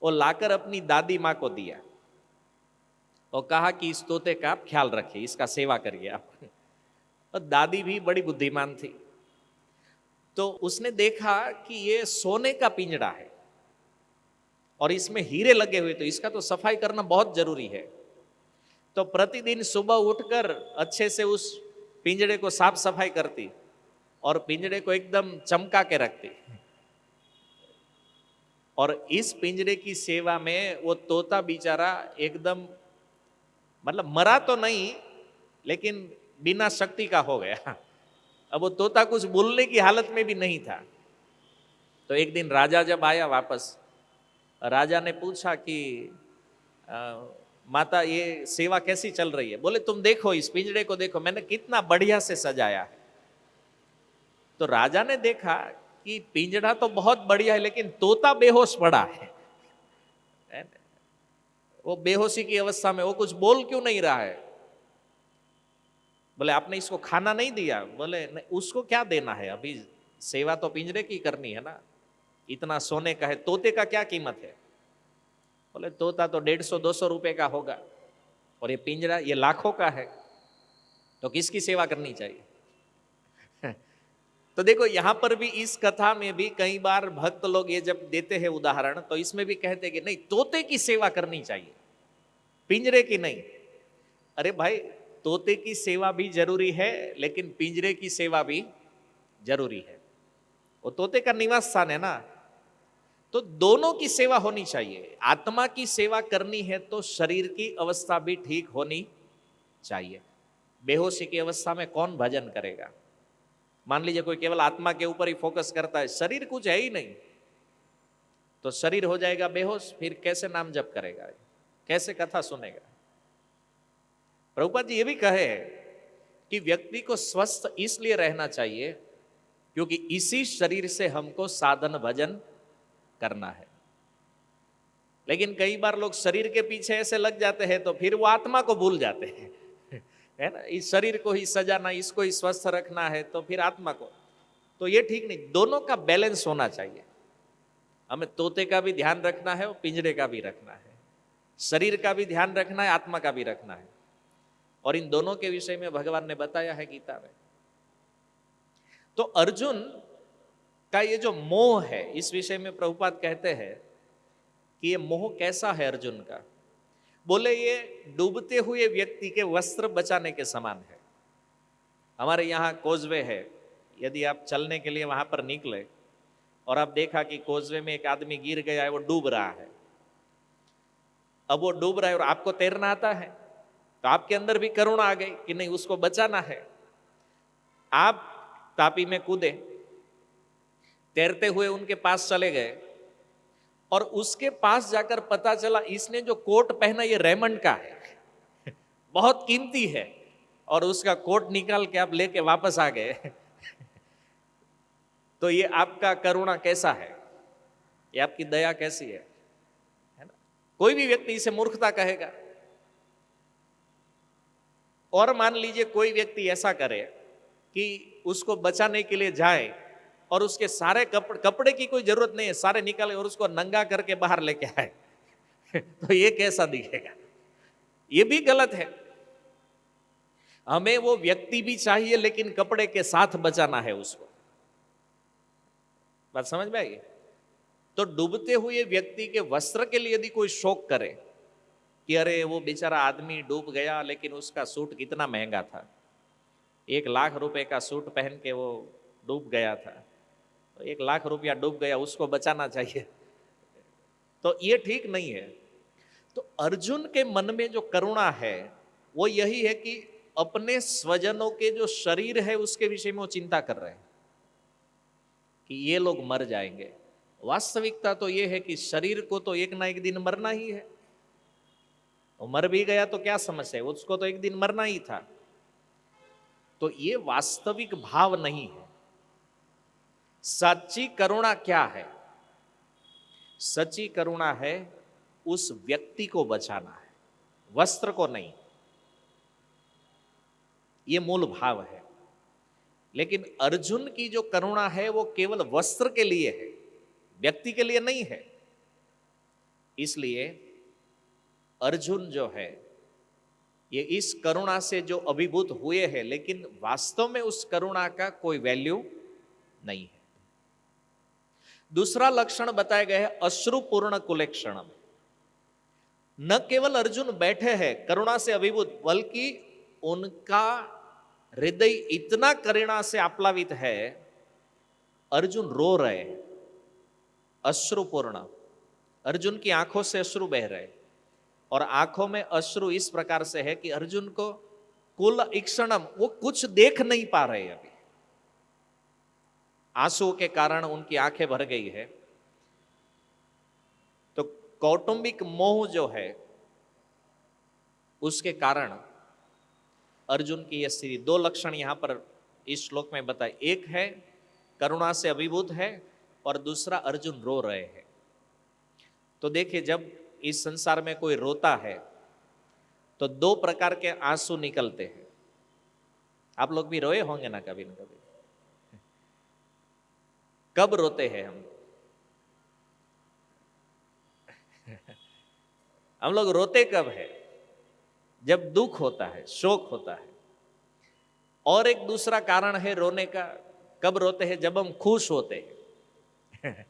वो लाकर अपनी दादी माँ को दिया और कहा कि इस तोते का आप ख्याल रखिए, इसका सेवा करिए आप। और दादी भी बड़ी बुद्धिमान थी, तो उसने देखा कि ये सोने का पिंजरा है और इसमें हीरे लगे हुए, तो इसका तो सफाई करना बहुत जरूरी है। तो प्रतिदिन सुबह उठकर अच्छे से उस पिंजरे को साफ सफाई करती और पिंजरे को एकदम चमका के रखती। और इस पिंजरे की सेवा में वो तोता बेचारा एकदम, मतलब मरा तो नहीं, लेकिन बिना शक्ति का हो गया। अब वो तोता कुछ बोलने की हालत में भी नहीं था। तो एक दिन राजा जब आया वापस, राजा ने पूछा कि माता ये सेवा कैसी चल रही है? बोले तुम देखो, इस पिंजरे को देखो, मैंने कितना बढ़िया से सजाया है। तो राजा ने देखा कि पिंजरा तो बहुत बढ़िया है, लेकिन तोता बेहोश पड़ा है। वो बेहोशी की अवस्था में, वो कुछ बोल क्यों नहीं रहा है? बोले आपने इसको खाना नहीं दिया? बोले नहीं, उसको क्या देना है, अभी सेवा तो पिंजरे की करनी है ना, इतना सोने का है, तोते का क्या कीमत है? बोले तोता तो 150-200 रुपए का होगा और ये पिंजरा ये लाखों का है, तो किसकी सेवा करनी चाहिए? तो देखो यहां पर भी, इस कथा में भी कई बार भक्त लोग ये जब देते हैं उदाहरण, तो इसमें भी कहते हैं कि नहीं, तोते की सेवा करनी चाहिए, पिंजरे की नहीं। अरे भाई, तोते की सेवा भी जरूरी है, लेकिन पिंजरे की सेवा भी जरूरी है। वो तोते का निवास स्थान है ना, तो दोनों की सेवा होनी चाहिए। आत्मा की सेवा करनी है तो शरीर की अवस्था भी ठीक होनी चाहिए। बेहोशी की अवस्था में कौन भजन करेगा? मान लीजिए कोई केवल आत्मा के ऊपर ही फोकस करता है, शरीर कुछ है ही नहीं, तो शरीर हो जाएगा बेहोश, फिर कैसे नाम जप करेगा, कैसे कथा सुनेगा? प्रभुपाद जी ये भी कहे कि व्यक्ति को स्वस्थ इसलिए रहना चाहिए क्योंकि इसी शरीर से हमको साधन भजन करना है। लेकिन कई बार लोग शरीर के पीछे ऐसे लग जाते हैं, तो फिर वो आत्मा को भूल जाते हैं। है ना, इस शरीर को ही सजाना, इसको ही स्वस्थ रखना है, तो फिर आत्मा को, तो ये ठीक नहीं। दोनों का बैलेंस होना चाहिए। हमें तोते का भी ध्यान रखना है और पिंजरे का भी रखना है, शरीर का भी ध्यान रखना है, आत्मा का भी रखना है। और इन दोनों के विषय में भगवान ने बताया है गीता में। तो अर्जुन का ये जो मोह है, इस विषय में प्रभुपाद कहते हैं कि ये मोह कैसा है अर्जुन का। बोले ये डूबते हुए व्यक्ति के वस्त्र बचाने के समान है। हमारे यहाँ कोजवे है, यदि आप चलने के लिए वहां पर निकले और आप देखा कि कोजवे में एक आदमी गिर गया है, वो डूब रहा है। अब वो डूब रहा है और आपको तैरना आता है, तो आपके अंदर भी करुणा आ गई कि नहीं, उसको बचाना है। आप तापी में कूदे, तैरते हुए उनके पास चले गए और उसके पास जाकर पता चला इसने जो कोट पहना ये रेमंड का है, बहुत कीमती है, और उसका कोट निकाल के आप लेके वापस आ गए। तो ये आपका करुणा कैसा है, ये आपकी दया कैसी है ना? कोई भी व्यक्ति इसे मूर्खता कहेगा। और मान लीजिए कोई व्यक्ति ऐसा करे कि उसको बचाने के लिए जाए और उसके सारे कपड़े की कोई जरूरत नहीं है, सारे निकाले और उसको नंगा करके बाहर लेके आए, तो ये कैसा दिखेगा? ये भी गलत है। हमें वो व्यक्ति भी चाहिए, लेकिन कपड़े के साथ बचाना है उसको। बात समझ में आई? तो डूबते हुए व्यक्ति के वस्त्र के लिए यदि कोई शौक करे कि अरे वो बेचारा आदमी डूब गया, लेकिन उसका सूट कितना महंगा था, 1,00,000 रुपए का सूट पहन के वो डूब गया था, तो 1,00,000 रुपया डूब गया, उसको बचाना चाहिए, तो ये ठीक नहीं है। तो अर्जुन के मन में जो करुणा है वो यही है कि अपने स्वजनों के जो शरीर है उसके विषय में वो चिंता कर रहे हैं कि ये लोग मर जाएंगे। वास्तविकता तो ये है कि शरीर को तो एक ना एक दिन मरना ही है। वो मर भी गया तो क्या समस्या है, उसको तो एक दिन मरना ही था। तो ये वास्तविक भाव नहीं है। सच्ची करुणा क्या है? सच्ची करुणा है उस व्यक्ति को बचाना है, वस्त्र को नहीं। ये मूल भाव है। लेकिन अर्जुन की जो करुणा है वो केवल वस्त्र के लिए है, व्यक्ति के लिए नहीं है। इसलिए अर्जुन जो है ये इस करुणा से जो अभिभूत हुए हैं, लेकिन वास्तव में उस करुणा का कोई वैल्यू नहीं है। दूसरा लक्षण बताया गया है अश्रुपूर्ण कुलेक्षणम। न केवल अर्जुन बैठे हैं करुणा से अभिभूत, बल्कि उनका हृदय इतना करुणा से आप्लावित है, अर्जुन रो रहे हैं, अश्रुपूर्ण। अर्जुन की आंखों से अश्रु बह रहे, और आंखों में अश्रु इस प्रकार से है कि अर्जुन को कुल इक्षणम, वो कुछ देख नहीं पा रहे अभी। आंसुओं के कारण उनकी आंखें भर गई है। तो कौटुंबिक मोह जो है उसके कारण अर्जुन की यह स्थिति। दो लक्षण यहां पर इस श्लोक में बताए, एक है करुणा से अभिभूत है और दूसरा अर्जुन रो रहे हैं। तो देखिए, जब इस संसार में कोई रोता है तो दो प्रकार के आंसू निकलते हैं। आप लोग भी रोए होंगे ना कभी न कभी। कब रोते हैं हम? हम लोग रोते कब है? जब दुख होता है, शोक होता है। और एक दूसरा कारण है रोने का, कब रोते हैं? जब हम खुश होते हैं।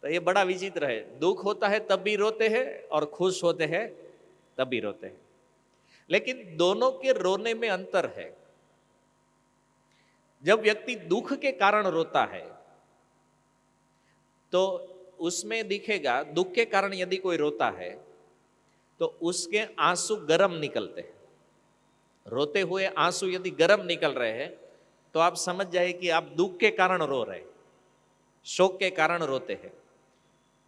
तो ये बड़ा विचित्र है, दुख होता है तब भी रोते हैं और खुश होते हैं तब भी रोते हैं। लेकिन दोनों के रोने में अंतर है। जब व्यक्ति दुख के कारण रोता है तो उसमें दिखेगा, दुख के कारण यदि कोई रोता है तो उसके आंसू गर्म निकलते हैं। रोते हुए आंसू यदि गर्म निकल रहे हैं तो आप समझ जाए कि आप दुख के कारण रो रहे हैं, शोक के कारण रोते हैं।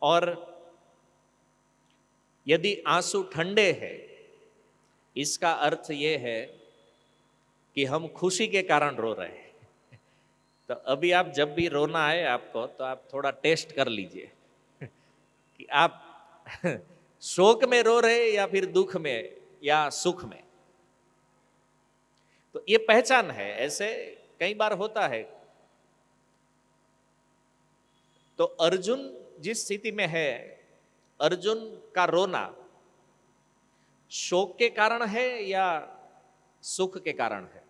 और यदि आंसू ठंडे हैं, इसका अर्थ यह है कि हम खुशी के कारण रो रहे हैं। तो अभी आप जब भी रोना आए आपको, तो आप थोड़ा टेस्ट कर लीजिए कि आप शोक में रो रहे या फिर दुख में या सुख में। तो ये पहचान है। ऐसे कई बार होता है। तो अर्जुन जिस स्थिति में है, अर्जुन का रोना शोक के कारण है या सुख के कारण है?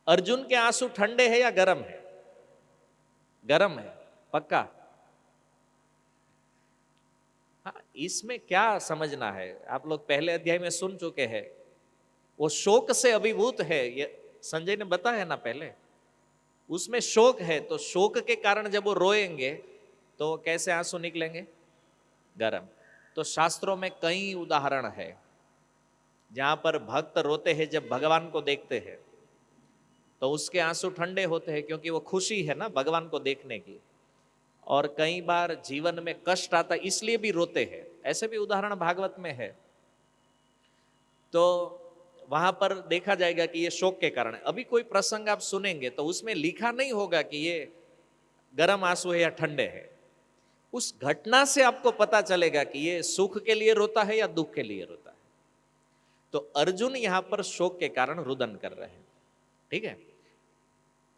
अर्जुन के आंसू ठंडे हैं या गर्म है? गर्म है, पक्का। हाँ, इसमें क्या समझना है? आप लोग पहले अध्याय में सुन चुके हैं, वो शोक से अभिभूत है, ये संजय ने बताया ना पहले। उसमें शोक है, तो शोक के कारण जब वो रोएंगे तो कैसे आंसू निकलेंगे? गर्म। तो शास्त्रों में कई उदाहरण है जहां पर भक्त रोते हैं जब भगवान को देखते हैं, तो उसके आंसू ठंडे होते हैं, क्योंकि वो खुशी है ना भगवान को देखने की। और कई बार जीवन में कष्ट आता है, इसलिए भी रोते हैं। ऐसे भी उदाहरण भागवत में है। तो वहां पर देखा जाएगा कि ये शोक के कारण है। अभी कोई प्रसंग आप सुनेंगे तो उसमें लिखा नहीं होगा कि ये गर्म आंसू है या ठंडे है। उस घटना से आपको पता चलेगा कि ये सुख के लिए रोता है या दुख के लिए रोता है। तो अर्जुन यहां पर शोक के कारण रुदन कर रहे हैं। ठीक है।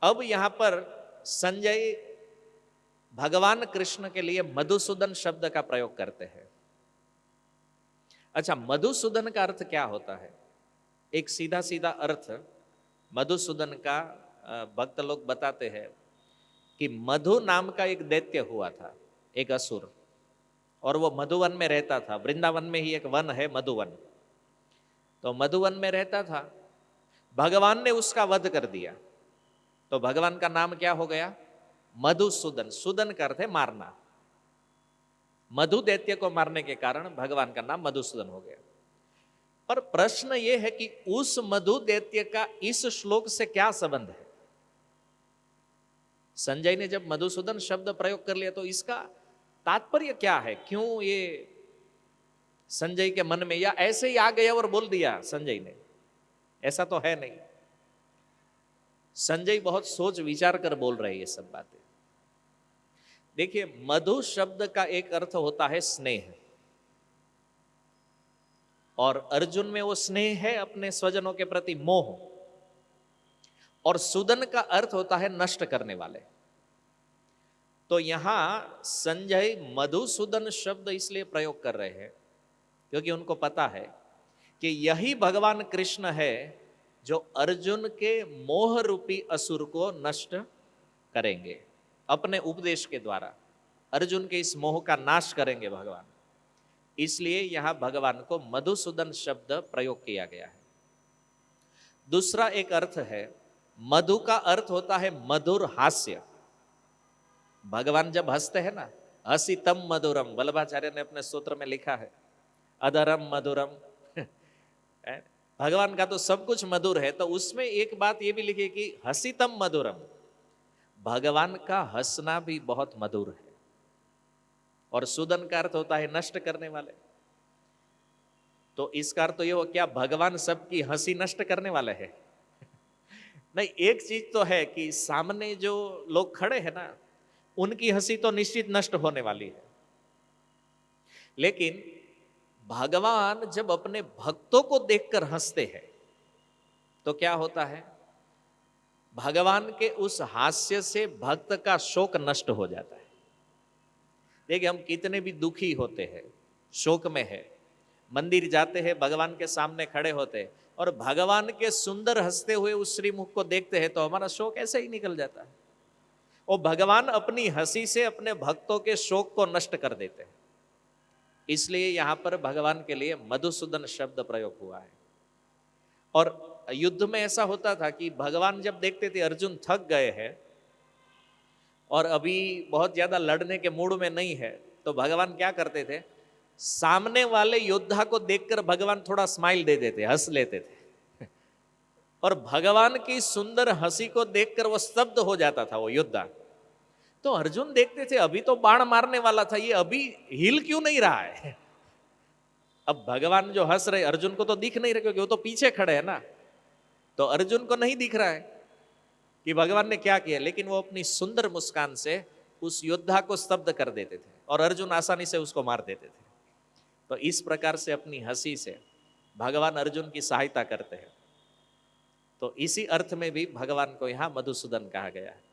अब यहां पर संजय भगवान कृष्ण के लिए मधुसूदन शब्द का प्रयोग करते हैं। अच्छा, मधुसूदन का अर्थ क्या होता है? एक सीधा सीधा अर्थ मधुसूदन का भक्त लोग बताते हैं कि मधु नाम का एक दैत्य हुआ था, एक असुर, और वो मधुवन में रहता था। वृंदावन में ही एक वन है मधुवन। तो मधुवन में रहता था। भगवान ने उसका वध कर दिया, तो भगवान का नाम क्या हो गया? मधुसूदन। सूदन का अर्थ है मारना। मधु दैत्य को मारने के कारण भगवान का नाम मधुसूदन हो गया। पर प्रश्न यह है कि उस मधु दैत्य का इस श्लोक से क्या संबंध है? संजय ने जब मधुसूदन शब्द प्रयोग कर लिया तो इसका तात्पर्य क्या है? क्यों ये संजय के मन में, या ऐसे ही आ गया और बोल दिया संजय ने, ऐसा तो है नहीं। संजय बहुत सोच विचार कर बोल रहे हैं ये सब बातें। देखिए, मधु शब्द का एक अर्थ होता है स्नेह, और अर्जुन में वो स्नेह है अपने स्वजनों के प्रति मोह, और सुदन का अर्थ होता है नष्ट करने वाले। तो यहां संजय मधुसूदन शब्द इसलिए प्रयोग कर रहे हैं क्योंकि उनको पता है कि यही भगवान कृष्ण है जो अर्जुन के मोह रूपी असुर को नष्ट करेंगे। अपने उपदेश के द्वारा अर्जुन के इस मोह का नाश करेंगे भगवान। इसलिए यहां भगवान को मधुसूदन शब्द प्रयोग किया गया है। दूसरा एक अर्थ है, मधु का अर्थ होता है मधुर हास्य। भगवान जब हंसते हैं ना, हसितम मधुरम, वल्लभाचार्य ने अपने सूत्र में लिखा है, अधरम मधुरम। भगवान का तो सब कुछ मधुर है, तो उसमें एक बात ये भी लिखी कि हसितम मधुरम, भगवान का हंसना भी बहुत मधुर है। और सुदन का अर्थ होता है नष्ट करने वाले। तो इसका अर्थ तो ये हो, क्या भगवान सबकी हंसी नष्ट करने वाले हैं? नहीं, एक चीज तो है कि सामने जो लोग खड़े हैं ना, उनकी हंसी तो निश्चित नष्ट होने वाली है। लेकिन भगवान जब अपने भक्तों को देखकर हंसते हैं तो क्या होता है? भगवान के उस हास्य से भक्त का शोक नष्ट हो जाता है। देखिए, हम कितने भी दुखी होते हैं, शोक में है, मंदिर जाते हैं, भगवान के सामने खड़े होते हैं और भगवान के सुंदर हंसते हुए उस श्रीमुख को देखते हैं तो हमारा शोक ऐसे ही निकल जाता है। और भगवान अपनी हंसी से अपने भक्तों के शोक को नष्ट कर देते हैं। इसलिए यहां पर भगवान के लिए मधुसूदन शब्द प्रयोग हुआ है। और युद्ध में ऐसा होता था कि भगवान जब देखते थे अर्जुन थक गए हैं और अभी बहुत ज्यादा लड़ने के मूड में नहीं है, तो भगवान क्या करते थे, सामने वाले योद्धा को देखकर भगवान थोड़ा स्माइल दे देते, हंस लेते थे। और भगवान की सुंदर हंसी को देखकर वो स्तब्ध हो जाता था वो योद्धा। तो अर्जुन देखते थे अभी तो बाण मारने वाला था, ये अभी हिल क्यों नहीं रहा है? अब भगवान जो हंस रहे, अर्जुन को तो दिख नहीं रहा क्योंकि वो तो पीछे खड़े हैं ना, तो अर्जुन को नहीं दिख रहा है कि भगवान ने क्या किया, लेकिन वो अपनी सुंदर मुस्कान से उस योद्धा को स्तब्ध कर देते थे और अर्जुन आसानी से उसको मार देते थे। तो इस प्रकार से अपनी हंसी से भगवान अर्जुन की सहायता करते हैं। तो इसी अर्थ में भी भगवान को यहाँ मधुसूदन कहा गया है।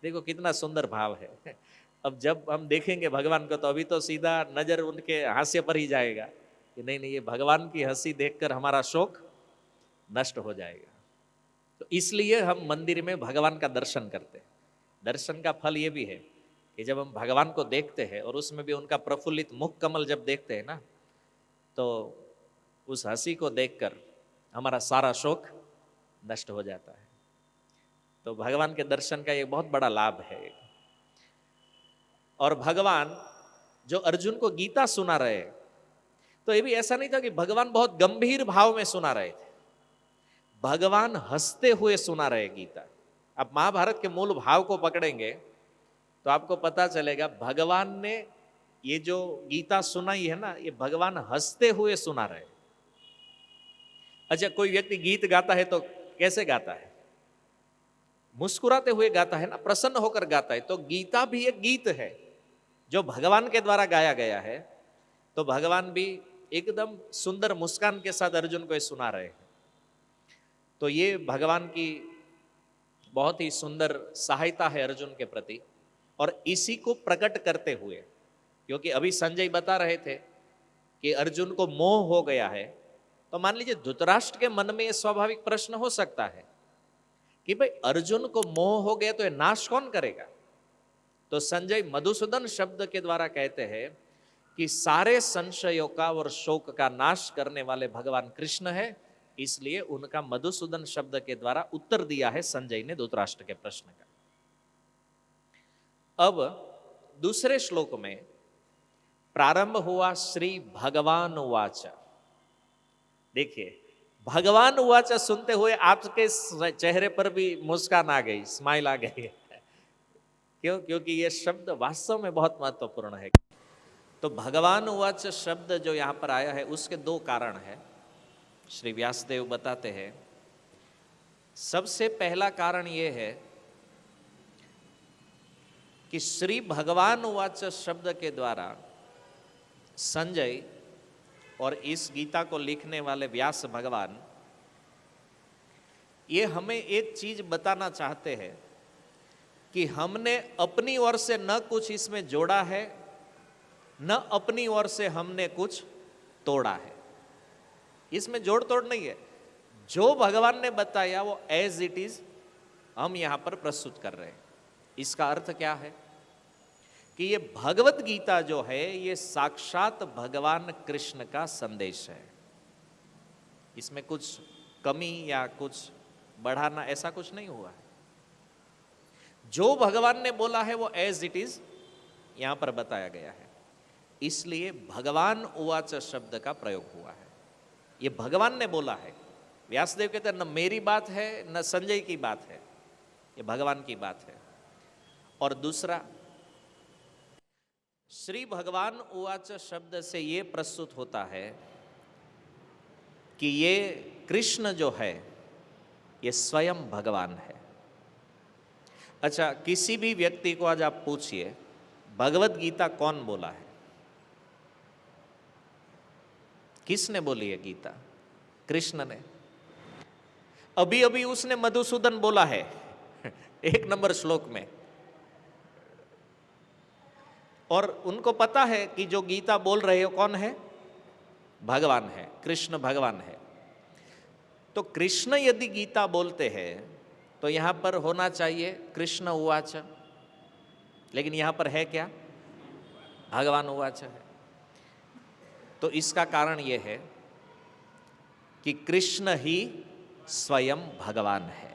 देखो कितना सुंदर भाव है। अब जब हम देखेंगे भगवान को तो अभी तो सीधा नजर उनके हास्य पर ही जाएगा कि नहीं नहीं, ये भगवान की हंसी देखकर हमारा शोक नष्ट हो जाएगा। तो इसलिए हम मंदिर में भगवान का दर्शन करते हैं। दर्शन का फल ये भी है कि जब हम भगवान को देखते हैं और उसमें भी उनका प्रफुल्लित मुख कमल जब देखते हैं ना, तो उस हंसी को देखकर हमारा सारा शोक नष्ट हो जाता है। तो भगवान के दर्शन का ये बहुत बड़ा लाभ है। और भगवान जो अर्जुन को गीता सुना रहे, तो ये भी ऐसा नहीं था कि भगवान बहुत गंभीर भाव में सुना रहे थे, भगवान हंसते हुए सुना रहे गीता। आप महाभारत के मूल भाव को पकड़ेंगे तो आपको पता चलेगा भगवान ने ये जो गीता सुनाई है ना, ये भगवान हंसते हुए सुना रहे। अच्छा, कोई व्यक्ति गीत गाता है तो कैसे गाता है? मुस्कुराते हुए गाता है ना, प्रसन्न होकर गाता है। तो गीता भी एक गीत है जो भगवान के द्वारा गाया गया है। तो भगवान भी एकदम सुंदर मुस्कान के साथ अर्जुन को सुना रहे हैं। तो ये भगवान की बहुत ही सुंदर सहायता है अर्जुन के प्रति। और इसी को प्रकट करते हुए, क्योंकि अभी संजय बता रहे थे कि अर्जुन को मोह हो गया है, तो मान लीजिए धृतराष्ट्र के मन में यह स्वाभाविक प्रश्न हो सकता है कि भाई अर्जुन को मोह हो गया तो ये नाश कौन करेगा? तो संजय मधुसूदन शब्द के द्वारा कहते हैं कि सारे संशयों का और शोक का नाश करने वाले भगवान कृष्ण है। इसलिए उनका मधुसूदन शब्द के द्वारा उत्तर दिया है संजय ने धृतराष्ट्र के प्रश्न का। अब दूसरे श्लोक में प्रारंभ हुआ श्री भगवान उवाच। देखिए, भगवान उवाच सुनते हुए आपके चेहरे पर भी मुस्कान आ गई, स्माइल आ गई। क्यों? क्योंकि यह शब्द वास्तव में बहुत महत्वपूर्ण है। तो भगवान उवाच शब्द जो यहाँ पर आया है उसके दो कारण है, श्री व्यासदेव बताते हैं। सबसे पहला कारण ये है कि श्री भगवान उवाच शब्द के द्वारा संजय और इस गीता को लिखने वाले व्यास भगवान ये हमें एक चीज बताना चाहते हैं कि हमने अपनी ओर से न कुछ इसमें जोड़ा है, न अपनी ओर से हमने कुछ तोड़ा है। इसमें जोड़ तोड़ नहीं है। जो भगवान ने बताया वो एज इट इज हम यहां पर प्रस्तुत कर रहे हैं। इसका अर्थ क्या है कि ये भगवत गीता जो है ये साक्षात भगवान कृष्ण का संदेश है। इसमें कुछ कमी या कुछ बढ़ाना ऐसा कुछ नहीं हुआ है। जो भगवान ने बोला है वो एज इट इज यहां पर बताया गया है। इसलिए भगवान उवाच शब्द का प्रयोग हुआ है। ये भगवान ने बोला है। व्यासदेव कहते हैं न मेरी बात है न संजय की बात है, ये भगवान की बात है। और दूसरा, श्री भगवान उवाच शब्द से ये प्रस्तुत होता है कि ये कृष्ण जो है ये स्वयं भगवान है। अच्छा, किसी भी व्यक्ति को आज आप पूछिए भगवत गीता कौन बोला है, किसने बोली है गीता? कृष्ण ने। अभी अभी उसने मधुसूदन बोला है 1 नंबर श्लोक में, और उनको पता है कि जो गीता बोल रहे हो कौन है? भगवान है, कृष्ण भगवान है। तो कृष्ण यदि गीता बोलते हैं तो यहां पर होना चाहिए कृष्ण उवाच, लेकिन यहां पर है क्या? भगवान उवाच है। तो इसका कारण यह है कि कृष्ण ही स्वयं भगवान है।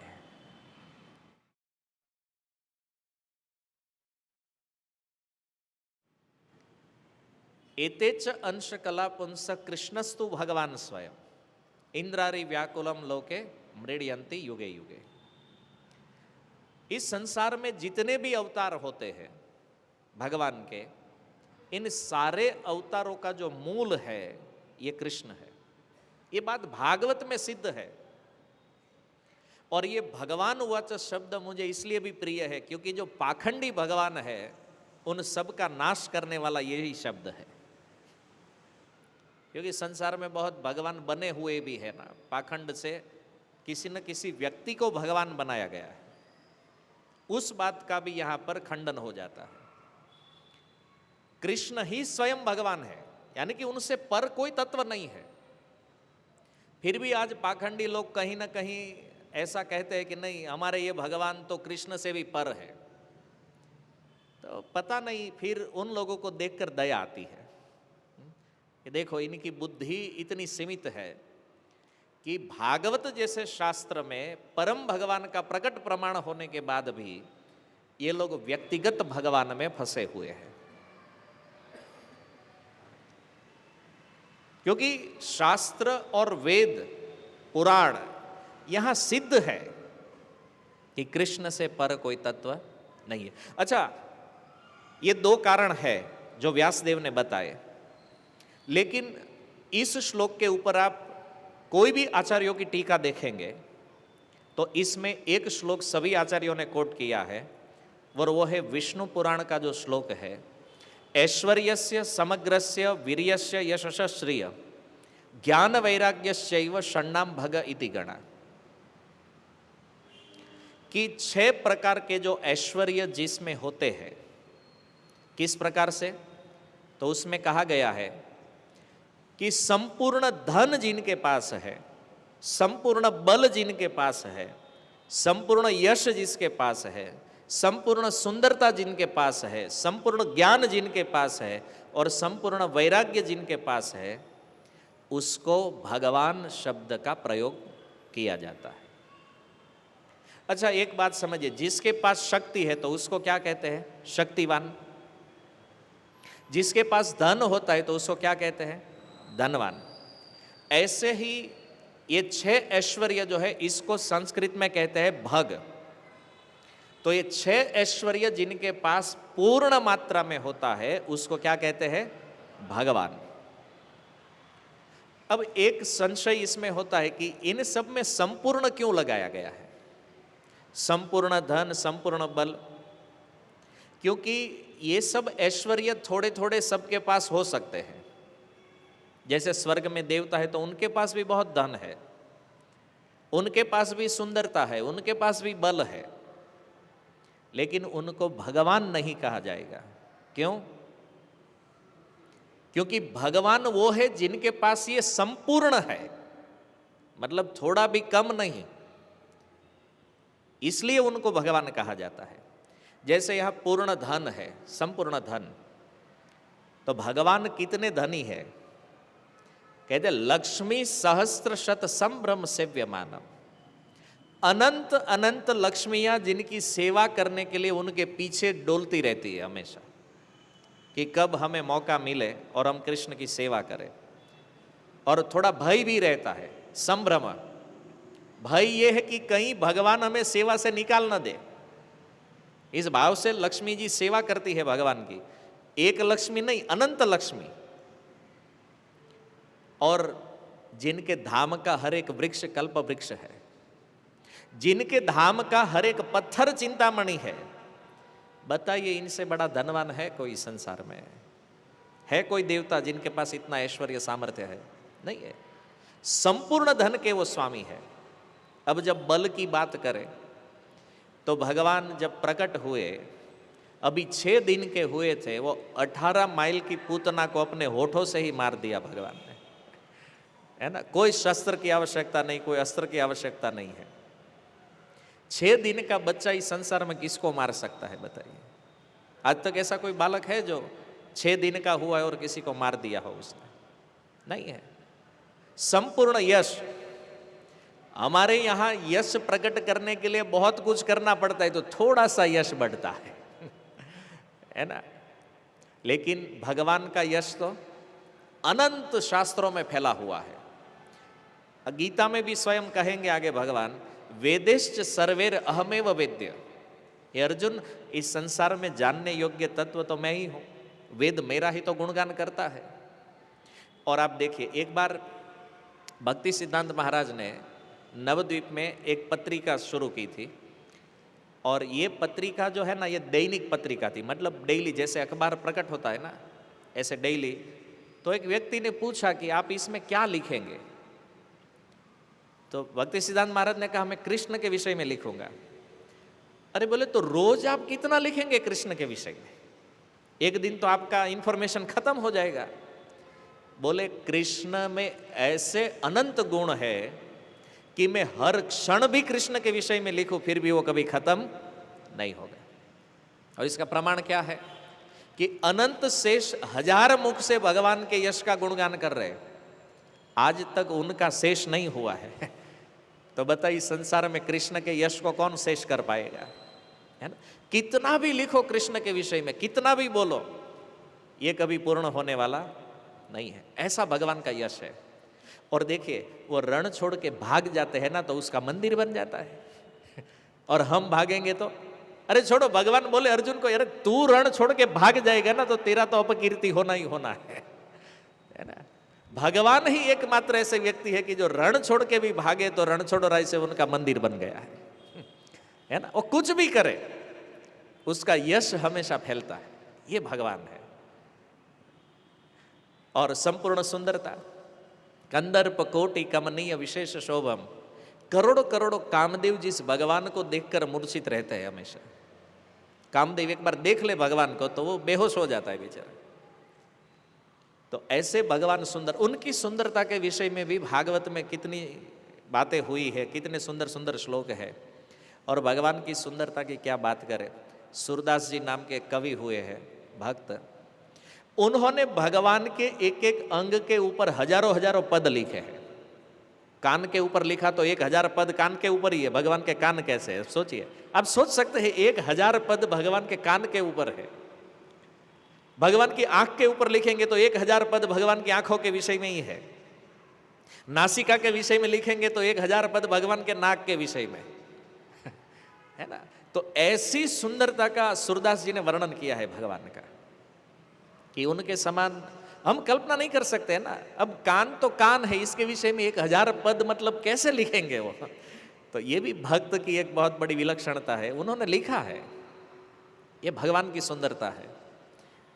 एतेच अंश कला पुंस कृष्णस्तु भगवान स्वयं इंद्रारि व्याकुलम लोके मृड्यन्ति युगे युगे। इस संसार में जितने भी अवतार होते हैं भगवान के, इन सारे अवतारों का जो मूल है ये कृष्ण है। ये बात भागवत में सिद्ध है। और ये भगवान उवाच शब्द मुझे इसलिए भी प्रिय है क्योंकि जो पाखंडी भगवान है उन सब का नाश करने वाला यही शब्द है। क्योंकि संसार में बहुत भगवान बने हुए भी है ना, पाखंड से किसी न किसी व्यक्ति को भगवान बनाया गया है, उस बात का भी यहां पर खंडन हो जाता है। कृष्ण ही स्वयं भगवान है, यानी कि उनसे पर कोई तत्व नहीं है। फिर भी आज पाखंडी लोग कहीं ना कहीं ऐसा कहते हैं कि नहीं, हमारे ये भगवान तो कृष्ण से भी पर है। तो पता नहीं, फिर उन लोगों को देखकर दया आती है कि देखो इनकी बुद्धि इतनी सीमित है कि भागवत जैसे शास्त्र में परम भगवान का प्रकट प्रमाण होने के बाद भी ये लोग व्यक्तिगत भगवान में फंसे हुए हैं। क्योंकि शास्त्र और वेद पुराण यहां सिद्ध है कि कृष्ण से पर कोई तत्व नहीं है। अच्छा, ये 2 कारण है जो व्यासदेव ने बताए, लेकिन इस श्लोक के ऊपर आप कोई भी आचार्यों की टीका देखेंगे तो इसमें एक श्लोक सभी आचार्यों ने कोट किया है, और वो है विष्णु पुराण का जो श्लोक है, ऐश्वर्यस्य समग्रस्य वीर्यस्य यशस श्रिय ज्ञान वैराग्यश्चैव षण्णाम भग इति गणा। कि 6 प्रकार के जो ऐश्वर्य जिसमें होते हैं, किस प्रकार से? तो उसमें कहा गया है कि संपूर्ण धन जिनके पास है, संपूर्ण बल जिनके पास है, संपूर्ण यश जिसके पास है, संपूर्ण सुंदरता जिनके पास है, संपूर्ण ज्ञान जिनके पास है और संपूर्ण वैराग्य जिनके पास है, उसको भगवान शब्द का प्रयोग किया जाता है। अच्छा, एक बात समझिए, जिसके पास शक्ति है तो उसको क्या कहते हैं? शक्तिवान। जिसके पास धन होता है तो उसको क्या कहते हैं? धनवान। ऐसे ही ये 6 ऐश्वर्य जो है इसको संस्कृत में कहते हैं भग। तो ये 6 ऐश्वर्य जिनके पास पूर्ण मात्रा में होता है उसको क्या कहते हैं? भगवान। अब एक संशय इसमें होता है कि इन सब में संपूर्ण क्यों लगाया गया है, संपूर्ण धन, संपूर्ण बल? क्योंकि ये सब ऐश्वर्य थोड़े थोड़े सबके पास हो सकते हैं। जैसे स्वर्ग में देवता है तो उनके पास भी बहुत धन है, उनके पास भी सुंदरता है, उनके पास भी बल है, लेकिन उनको भगवान नहीं कहा जाएगा। क्यों? क्योंकि भगवान वो है जिनके पास ये संपूर्ण है, मतलब थोड़ा भी कम नहीं, इसलिए उनको भगवान कहा जाता है। जैसे यहां पूर्ण धन है, संपूर्ण धन, तो भगवान कितने धनी है? कहते लक्ष्मी सहस्त्र शत संभ्रम सेव्यमानम, अनंत अनंत लक्ष्मियां जिनकी सेवा करने के लिए उनके पीछे डोलती रहती है हमेशा, कि कब हमें मौका मिले और हम कृष्ण की सेवा करें। और थोड़ा भय भी रहता है, संभ्रम। भय ये है कि कहीं भगवान हमें सेवा से निकाल न दे, इस भाव से लक्ष्मी जी सेवा करती है भगवान की। एक लक्ष्मी नहीं, अनंत लक्ष्मी। और जिनके धाम का हर एक वृक्ष कल्प वृक्ष है, जिनके धाम का हर एक पत्थर चिंतामणि है। बताइए, इनसे बड़ा धनवान है कोई संसार में? है कोई देवता जिनके पास इतना ऐश्वर्य सामर्थ्य है? नहीं है। संपूर्ण धन के वो स्वामी है। अब जब बल की बात करें तो भगवान जब प्रकट हुए, अभी 6 दिन के हुए थे, वो 18 माइल की पूतना को अपने होठों से ही मार दिया भगवान ने, है ना। कोई शस्त्र की आवश्यकता नहीं, कोई अस्त्र की आवश्यकता नहीं है। 6 दिन का बच्चा इस संसार में किसको मार सकता है बताइए? आज तक ऐसा कोई बालक है जो 6 दिन का हुआ है और किसी को मार दिया हो उसने? नहीं है। संपूर्ण यश, हमारे यहाँ यश प्रकट करने के लिए बहुत कुछ करना पड़ता है, तो थोड़ा सा यश बढ़ता है ना। लेकिन भगवान का यश तो अनंत शास्त्रों में फैला हुआ है। गीता में भी स्वयं कहेंगे आगे भगवान, वेदेश्च सर्वेर अहमेव वेद्य। हे अर्जुन, इस संसार में जानने योग्य तत्व तो मैं ही हूं, वेद मेरा ही तो गुणगान करता है। और आप देखिए, एक बार भक्ति सिद्धांत महाराज ने नवद्वीप में एक पत्रिका शुरू की थी, और ये पत्रिका जो है ना, ये दैनिक पत्रिका थी, मतलब डेली, जैसे अखबार प्रकट होता है ना, ऐसे डेली। तो एक व्यक्ति ने पूछा कि आप इसमें क्या लिखेंगे? तो भक्ति सिद्धांत महाराज ने कहा, मैं कृष्ण के विषय में लिखूंगा। अरे बोले, तो रोज आप कितना लिखेंगे कृष्ण के विषय में? एक दिन तो आपका इंफॉर्मेशन खत्म हो जाएगा। बोले, कृष्ण में ऐसे अनंत गुण है कि मैं हर क्षण भी कृष्ण के विषय में लिखूं, फिर भी वो कभी खत्म नहीं होगा। और इसका प्रमाण क्या है कि अनंत शेष 1000 मुख से भगवान के यश का गुणगान कर रहे हैं, आज तक उनका शेष नहीं हुआ है। तो बताइए, संसार में कृष्ण के यश को कौन शेष कर पाएगा? है ना। कितना भी लिखो कृष्ण के विषय में, कितना भी बोलो, ये कभी पूर्ण होने वाला नहीं है। ऐसा भगवान का यश है। और देखिए, वो रण छोड़ के भाग जाते हैं ना, तो उसका मंदिर बन जाता है। और हम भागेंगे तो, अरे छोड़ो, भगवान बोले अर्जुन को, यार तू रण छोड़ के भाग जाएगा ना, तो तेरा तो अपकीर्ति होना ही होना है ना। भगवान ही एकमात्र ऐसे व्यक्ति है कि जो रण छोड़ के भी भागे तो रण छोड़ो राय से उनका मंदिर बन गया है ना। वो कुछ भी करे, उसका यश हमेशा फैलता है। ये भगवान है। और संपूर्ण सुंदरता, कंदर्प कोटि कमनीय विशेष शोभम। करोड़ों करोड़ों कामदेव जिस भगवान को देखकर मूर्छित रहते हैं हमेशा। कामदेव एक बार देख ले भगवान को तो वो बेहोश हो जाता है बेचारा। तो ऐसे भगवान सुंदर, उनकी सुंदरता के विषय में भी भागवत में कितनी बातें हुई है, कितने सुंदर सुंदर श्लोक है। और भगवान की सुंदरता की क्या बात करें। सूरदास जी नाम के कवि हुए हैं भक्त, उन्होंने भगवान के एक एक अंग के ऊपर हजारों हजारों पद लिखे हैं। कान के ऊपर लिखा तो 1000 पद कान के ऊपर ही है। भगवान के कान कैसे है सोचिए। आप सोच सकते हैं 1000 पद भगवान के कान के ऊपर है। भगवान की आंख के ऊपर लिखेंगे तो 1000 पद भगवान की आंखों के विषय में ही है। नासिका के विषय में लिखेंगे तो 1000 पद भगवान के नाक के विषय में है ना। तो ऐसी सुंदरता का सूरदास जी ने वर्णन किया है भगवान का कि उनके समान हम कल्पना नहीं कर सकते हैं ना। अब कान तो कान है, इसके विषय में 1000 पद मतलब कैसे लिखेंगे वो। तो ये भी भक्त की एक बहुत बड़ी विलक्षणता है, उन्होंने लिखा है। ये भगवान की सुंदरता है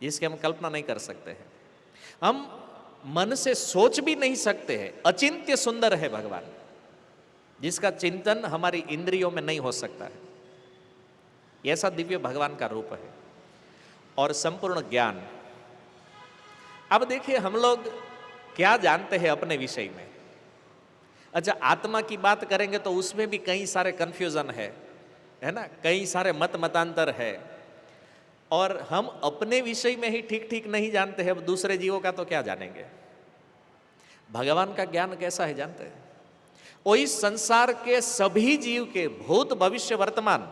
जिसकी हम कल्पना नहीं कर सकते हैं, हम मन से सोच भी नहीं सकते हैं। अचिंत्य सुंदर है भगवान, जिसका चिंतन हमारी इंद्रियों में नहीं हो सकता है। ऐसा दिव्य भगवान का रूप है। और संपूर्ण ज्ञान। अब देखिए हम लोग क्या जानते हैं अपने विषय में। अच्छा, आत्मा की बात करेंगे तो उसमें भी कई सारे कंफ्यूजन है ना, कई सारे मत मतांतर है। और हम अपने विषय में ही ठीक ठीक नहीं जानते हैं, अब दूसरे जीवों का तो क्या जानेंगे। भगवान का ज्ञान कैसा है जानते हैं? वो इस संसार के सभी जीव के भूत भविष्य वर्तमान,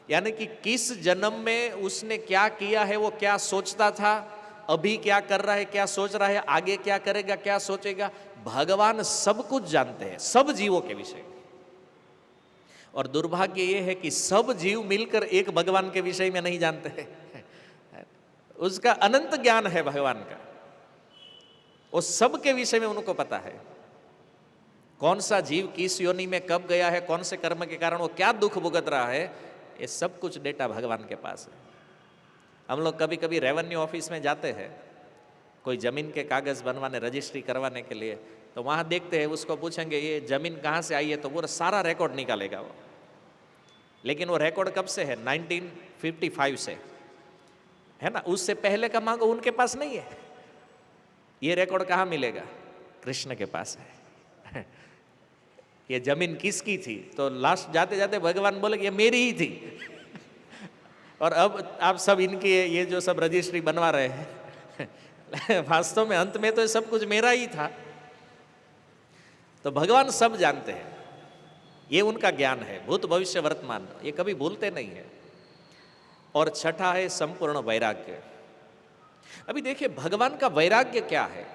यानी कि किस जन्म में उसने क्या किया है, वो क्या सोचता था, अभी क्या कर रहा है, क्या सोच रहा है, आगे क्या करेगा, क्या सोचेगा, भगवान सब कुछ जानते हैं, सब जीवों के विषय में। और दुर्भाग्य ये है कि सब जीव मिलकर एक भगवान के विषय में नहीं जानते हैं। उसका अनंत ज्ञान है भगवान का, वो सब के विषय में उनको पता है। कौन सा जीव किस योनि में कब गया है, कौन से कर्म के कारण वो क्या दुख भुगत रहा है, ये सब कुछ डेटा भगवान के पास है। हम लोग कभी कभी रेवेन्यू ऑफिस में जाते हैं कोई जमीन के कागज बनवाने, रजिस्ट्री करवाने के लिए, तो वहाँ देखते हैं, उसको पूछेंगे ये जमीन कहाँ से आई है, तो वो सारा रिकॉर्ड निकालेगा वो। लेकिन वो रिकॉर्ड कब से है? 1955 से, है ना। उससे पहले का मांगो, उनके पास नहीं है। ये रिकॉर्ड कहाँ मिलेगा? कृष्ण के पास है। ये जमीन किसकी थी? तो लास्ट जाते जाते भगवान बोले ये मेरी ही थी। और अब आप सब इनकी ये जो सब रजिस्ट्री बनवा रहे हैं, वास्तव में अंत में तो सब कुछ मेरा ही था। तो भगवान सब जानते हैं, ये उनका ज्ञान है, भूत भविष्य वर्तमान, ये कभी भूलते नहीं है। और छठा है संपूर्ण वैराग्य। अभी देखिए भगवान का वैराग्य क्या है।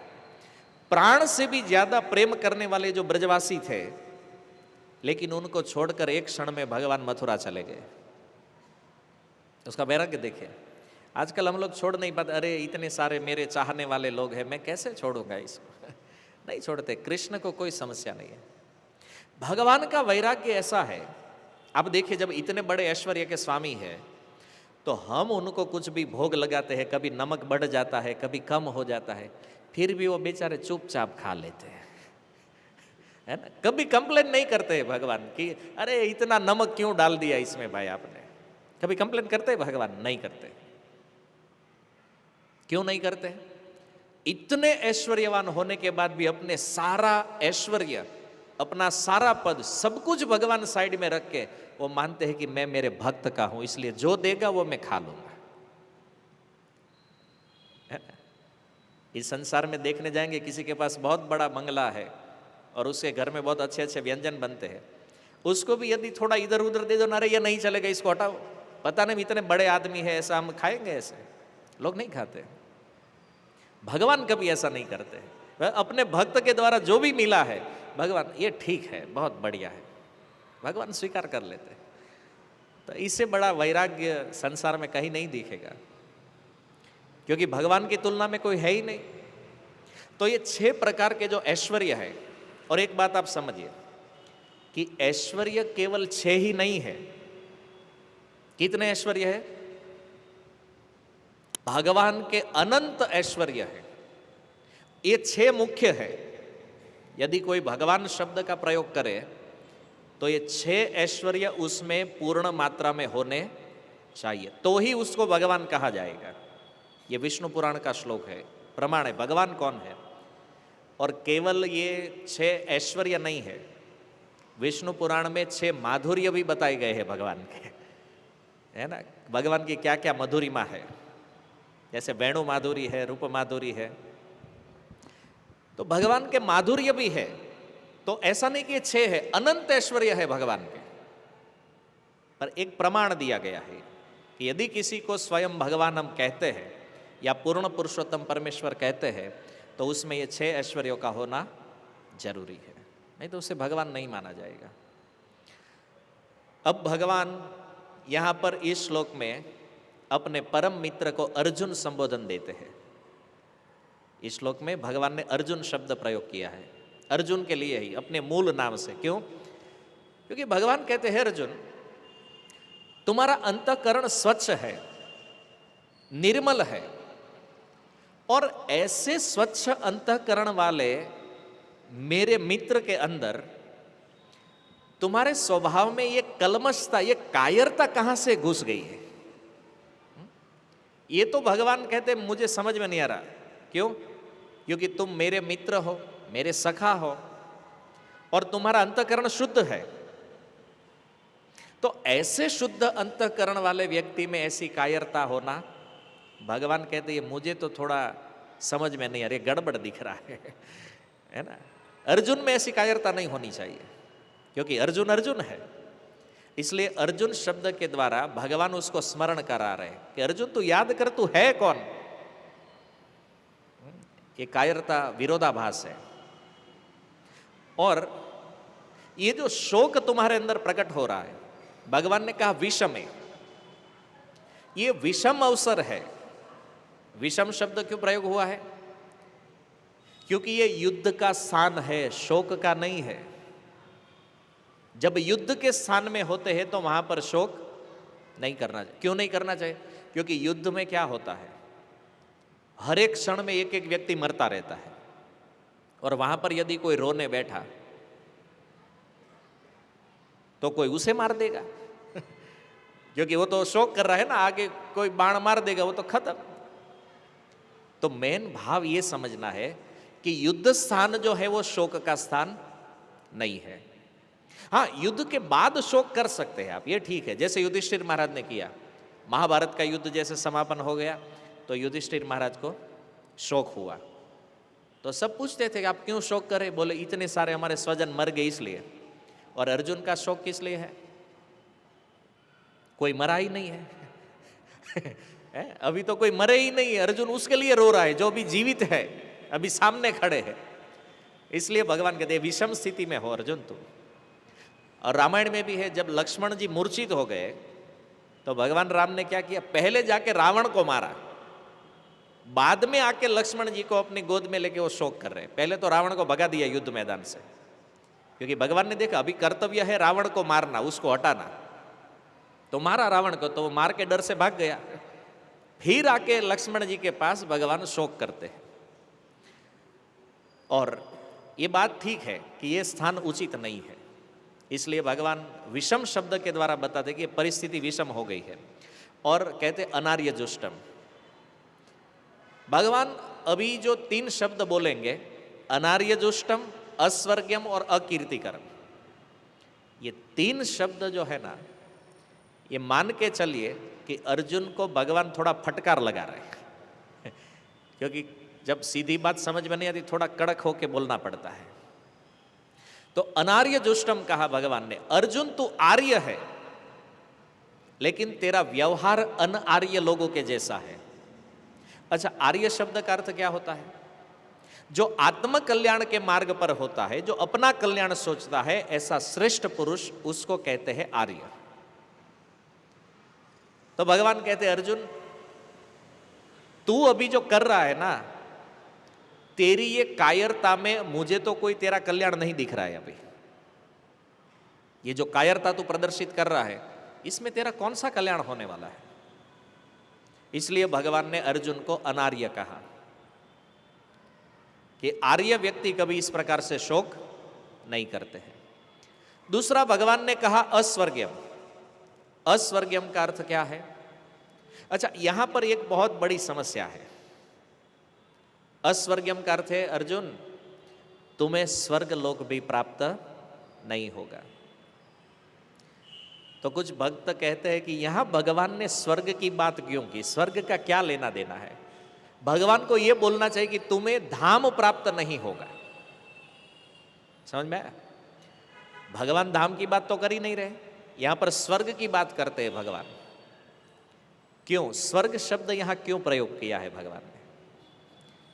प्राण से भी ज्यादा प्रेम करने वाले जो ब्रजवासी थे, लेकिन उनको छोड़कर एक क्षण में भगवान मथुरा चले गए। उसका वैराग्य देखिए। आजकल हम लोग छोड़ नहीं पाते, अरे इतने सारे मेरे चाहने वाले लोग हैं, मैं कैसे छोड़ूंगा इसको। नहीं छोड़ते। कृष्ण को कोई समस्या नहीं है। भगवान का वैराग्य ऐसा है। अब देखिए जब इतने बड़े ऐश्वर्य के स्वामी है, तो हम उनको कुछ भी भोग लगाते हैं, कभी नमक बढ़ जाता है, कभी कम हो जाता है, फिर भी वो बेचारे चुपचाप खा लेते हैं, है ना। कभी कंप्लेन नहीं करते हैं भगवान कि अरे इतना नमक क्यों डाल दिया इसमें भाई आपने। कभी कंप्लेन करते हैं भगवान? नहीं करते। क्यों नहीं करते? इतने ऐश्वर्यवान होने के बाद भी अपने सारा ऐश्वर्य, अपना सारा पद, सब कुछ भगवान साइड में रख के वो मानते हैं कि मैं मेरे भक्त का हूं, इसलिए जो देगा वो मैं खा लूंगा। इस संसार में देखने जाएंगे, किसी के पास बहुत बड़ा बंगला है और उसके घर में बहुत अच्छे अच्छे व्यंजन बनते हैं, उसको भी यदि थोड़ा इधर उधर दे दो ना, अरे ये नहीं चलेगा, इसको हटाओ, पता नहीं इतने बड़े आदमी है, ऐसा हम खाएंगे? ऐसे लोग नहीं खाते। भगवान कभी ऐसा नहीं करते। अपने भक्त के द्वारा जो भी मिला है, भगवान ये ठीक है, बहुत बढ़िया है, भगवान स्वीकार कर लेते। तो इससे बड़ा वैराग्य संसार में कहीं नहीं दिखेगा, क्योंकि भगवान की तुलना में कोई है ही नहीं। तो ये 6 प्रकार के जो ऐश्वर्य है, और एक बात आप समझिए कि ऐश्वर्य केवल 6 ही नहीं है। कितने ऐश्वर्य है? भगवान के अनंत ऐश्वर्य है। ये 6 मुख्य है। यदि कोई भगवान शब्द का प्रयोग करे तो ये 6 ऐश्वर्य उसमें पूर्ण मात्रा में होने चाहिए, तो ही उसको भगवान कहा जाएगा। ये विष्णु पुराण का श्लोक है, प्रमाण है भगवान कौन है। और केवल ये 6 ऐश्वर्य नहीं है, विष्णु पुराण में 6 माधुर्य भी बताए गए हैं भगवान के, है ना। भगवान की क्या क्या मधुरिमा है, जैसे वेणु माधुरी है, रूप माधुरी है, तो भगवान के माधुर्य भी है। तो ऐसा नहीं कि ये 6 है, अनंत ऐश्वर्य है भगवान के। पर एक प्रमाण दिया गया है कि यदि किसी को स्वयं भगवान हम कहते हैं या पूर्ण पुरुषोत्तम परमेश्वर कहते हैं, तो उसमें ये 6 ऐश्वर्यों का होना जरूरी है, नहीं तो उसे भगवान नहीं माना जाएगा। अब भगवान यहाँ पर इस श्लोक में अपने परम मित्र को अर्जुन संबोधन देते हैं। इस श्लोक में भगवान ने अर्जुन शब्द प्रयोग किया है, अर्जुन के लिए ही, अपने मूल नाम से। क्यों? क्योंकि भगवान कहते हैं अर्जुन, तुम्हारा अंतःकरण स्वच्छ है, निर्मल है, और ऐसे स्वच्छ अंतःकरण वाले मेरे मित्र के अंदर तुम्हारे स्वभाव में ये कलमशता, ये कायरता कहां से घुस गई है? ये तो भगवान कहते मुझे समझ में नहीं आ रहा। क्यों? क्योंकि तुम मेरे मित्र हो, मेरे सखा हो, और तुम्हारा अंतःकरण शुद्ध है। तो ऐसे शुद्ध अंतःकरण वाले व्यक्ति में ऐसी कायरता होना, भगवान कहते हैं मुझे तो थोड़ा समझ में नहीं आ रही, गड़बड़ दिख रहा है ना। अर्जुन में ऐसी कायरता नहीं होनी चाहिए, क्योंकि अर्जुन अर्जुन है। इसलिए अर्जुन शब्द के द्वारा भगवान उसको स्मरण करा रहे हैं कि अर्जुन तू याद कर, तू है कौन। ये कायरता विरोधाभास है। और ये जो शोक तुम्हारे अंदर प्रकट हो रहा है, भगवान ने कहा विषम है, ये विषम अवसर है। विषम शब्द क्यों प्रयोग हुआ है? क्योंकि ये युद्ध का स्थान है, शोक का नहीं है। जब युद्ध के स्थान में होते हैं तो वहां पर शोक नहीं करना चाहिए। क्यों नहीं करना चाहिए? क्योंकि युद्ध में क्या होता है, हर एक क्षण में एक एक व्यक्ति मरता रहता है, और वहां पर यदि कोई रोने बैठा तो कोई उसे मार देगा क्योंकि वो तो शोक कर रहा है ना, आगे कोई बाण मार देगा, वो तो खत्म। तो मेन भाव ये समझना है कि युद्ध स्थान जो है वो शोक का स्थान नहीं है। हाँ, युद्ध के बाद शोक कर सकते हैं आप, ये ठीक है, जैसे युधिष्ठिर महाराज ने किया। महाभारत का युद्ध जैसे समापन हो गया तो युधिष्ठिर महाराज को शोक हुआ, तो सब पूछते थे कि आप क्यों शोक करें? बोले इतने सारे हमारे स्वजन मर गए इसलिए। और अर्जुन का शोक किस लिए है? कोई मरा ही नहीं है अभी तो कोई मरे ही नहीं है, अर्जुन उसके लिए रो रहा है जो भी जीवित है, अभी सामने खड़े हैं। इसलिए भगवान कहते हैं विषम स्थिति में हो अर्जुन तुम। और रामायण में भी है, जब लक्ष्मण जी मूर्छित हो गए तो भगवान राम ने क्या किया? पहले जाके रावण को मारा, बाद में आके लक्ष्मण जी को अपनी गोद में लेके वो शोक कर रहे हैं। पहले तो रावण को भगा दिया युद्ध मैदान से, क्योंकि भगवान ने देखा अभी कर्तव्य है रावण को मारना, उसको हटाना, तो मारा रावण को, तो वो मार के डर से भाग गया। फिर आके लक्ष्मण जी के पास भगवान शोक करते हैं। और ये बात ठीक है कि ये स्थान उचित नहीं है, इसलिए भगवान विषम शब्द के द्वारा बताते कि परिस्थिति विषम हो गई है। और कहते अनार्य जुष्टम। भगवान अभी जो 3 शब्द बोलेंगे, अनार्य जुष्टम, अस्वर्ग्यम और अकीर्तिकरम, ये 3 शब्द जो है ना, ये मान के चलिए कि अर्जुन को भगवान थोड़ा फटकार लगा रहे हैं क्योंकि जब सीधी बात समझ में नहीं आती थोड़ा कड़क होके बोलना पड़ता है। तो अनार्य जुष्टम कहा भगवान ने, अर्जुन तू आर्य है लेकिन तेरा व्यवहार अनार्य लोगों के जैसा है। अच्छा, आर्य शब्द का अर्थ क्या होता है? जो आत्म कल्याण के मार्ग पर होता है, जो अपना कल्याण सोचता है, ऐसा श्रेष्ठ पुरुष, उसको कहते हैं आर्य। तो भगवान कहते हैं अर्जुन तू अभी जो कर रहा है ना, तेरी ये कायरता में मुझे तो कोई तेरा कल्याण नहीं दिख रहा है। अभी ये जो कायरता तू प्रदर्शित कर रहा है, इसमें तेरा कौन सा कल्याण होने वाला है? इसलिए भगवान ने अर्जुन को अनार्य कहा कि आर्य व्यक्ति कभी इस प्रकार से शोक नहीं करते हैं। दूसरा भगवान ने कहा अस्वर्ग्यम। अस्वर्ग्यम का अर्थ क्या है? अच्छा, यहां पर एक बहुत बड़ी समस्या है। अस्वर्ग्यम का अर्थ है अर्जुन तुम्हें स्वर्ग लोक भी प्राप्त नहीं होगा। तो कुछ भक्त कहते हैं कि यहां भगवान ने स्वर्ग की बात क्यों की? स्वर्ग का क्या लेना देना है? भगवान को यह बोलना चाहिए कि तुम्हें धाम प्राप्त नहीं होगा। समझ में आया? भगवान धाम की बात तो कर ही नहीं रहे, यहां पर स्वर्ग की बात करते हैं भगवान। क्यों स्वर्ग शब्द यहां क्यों प्रयोग किया है भगवान ने?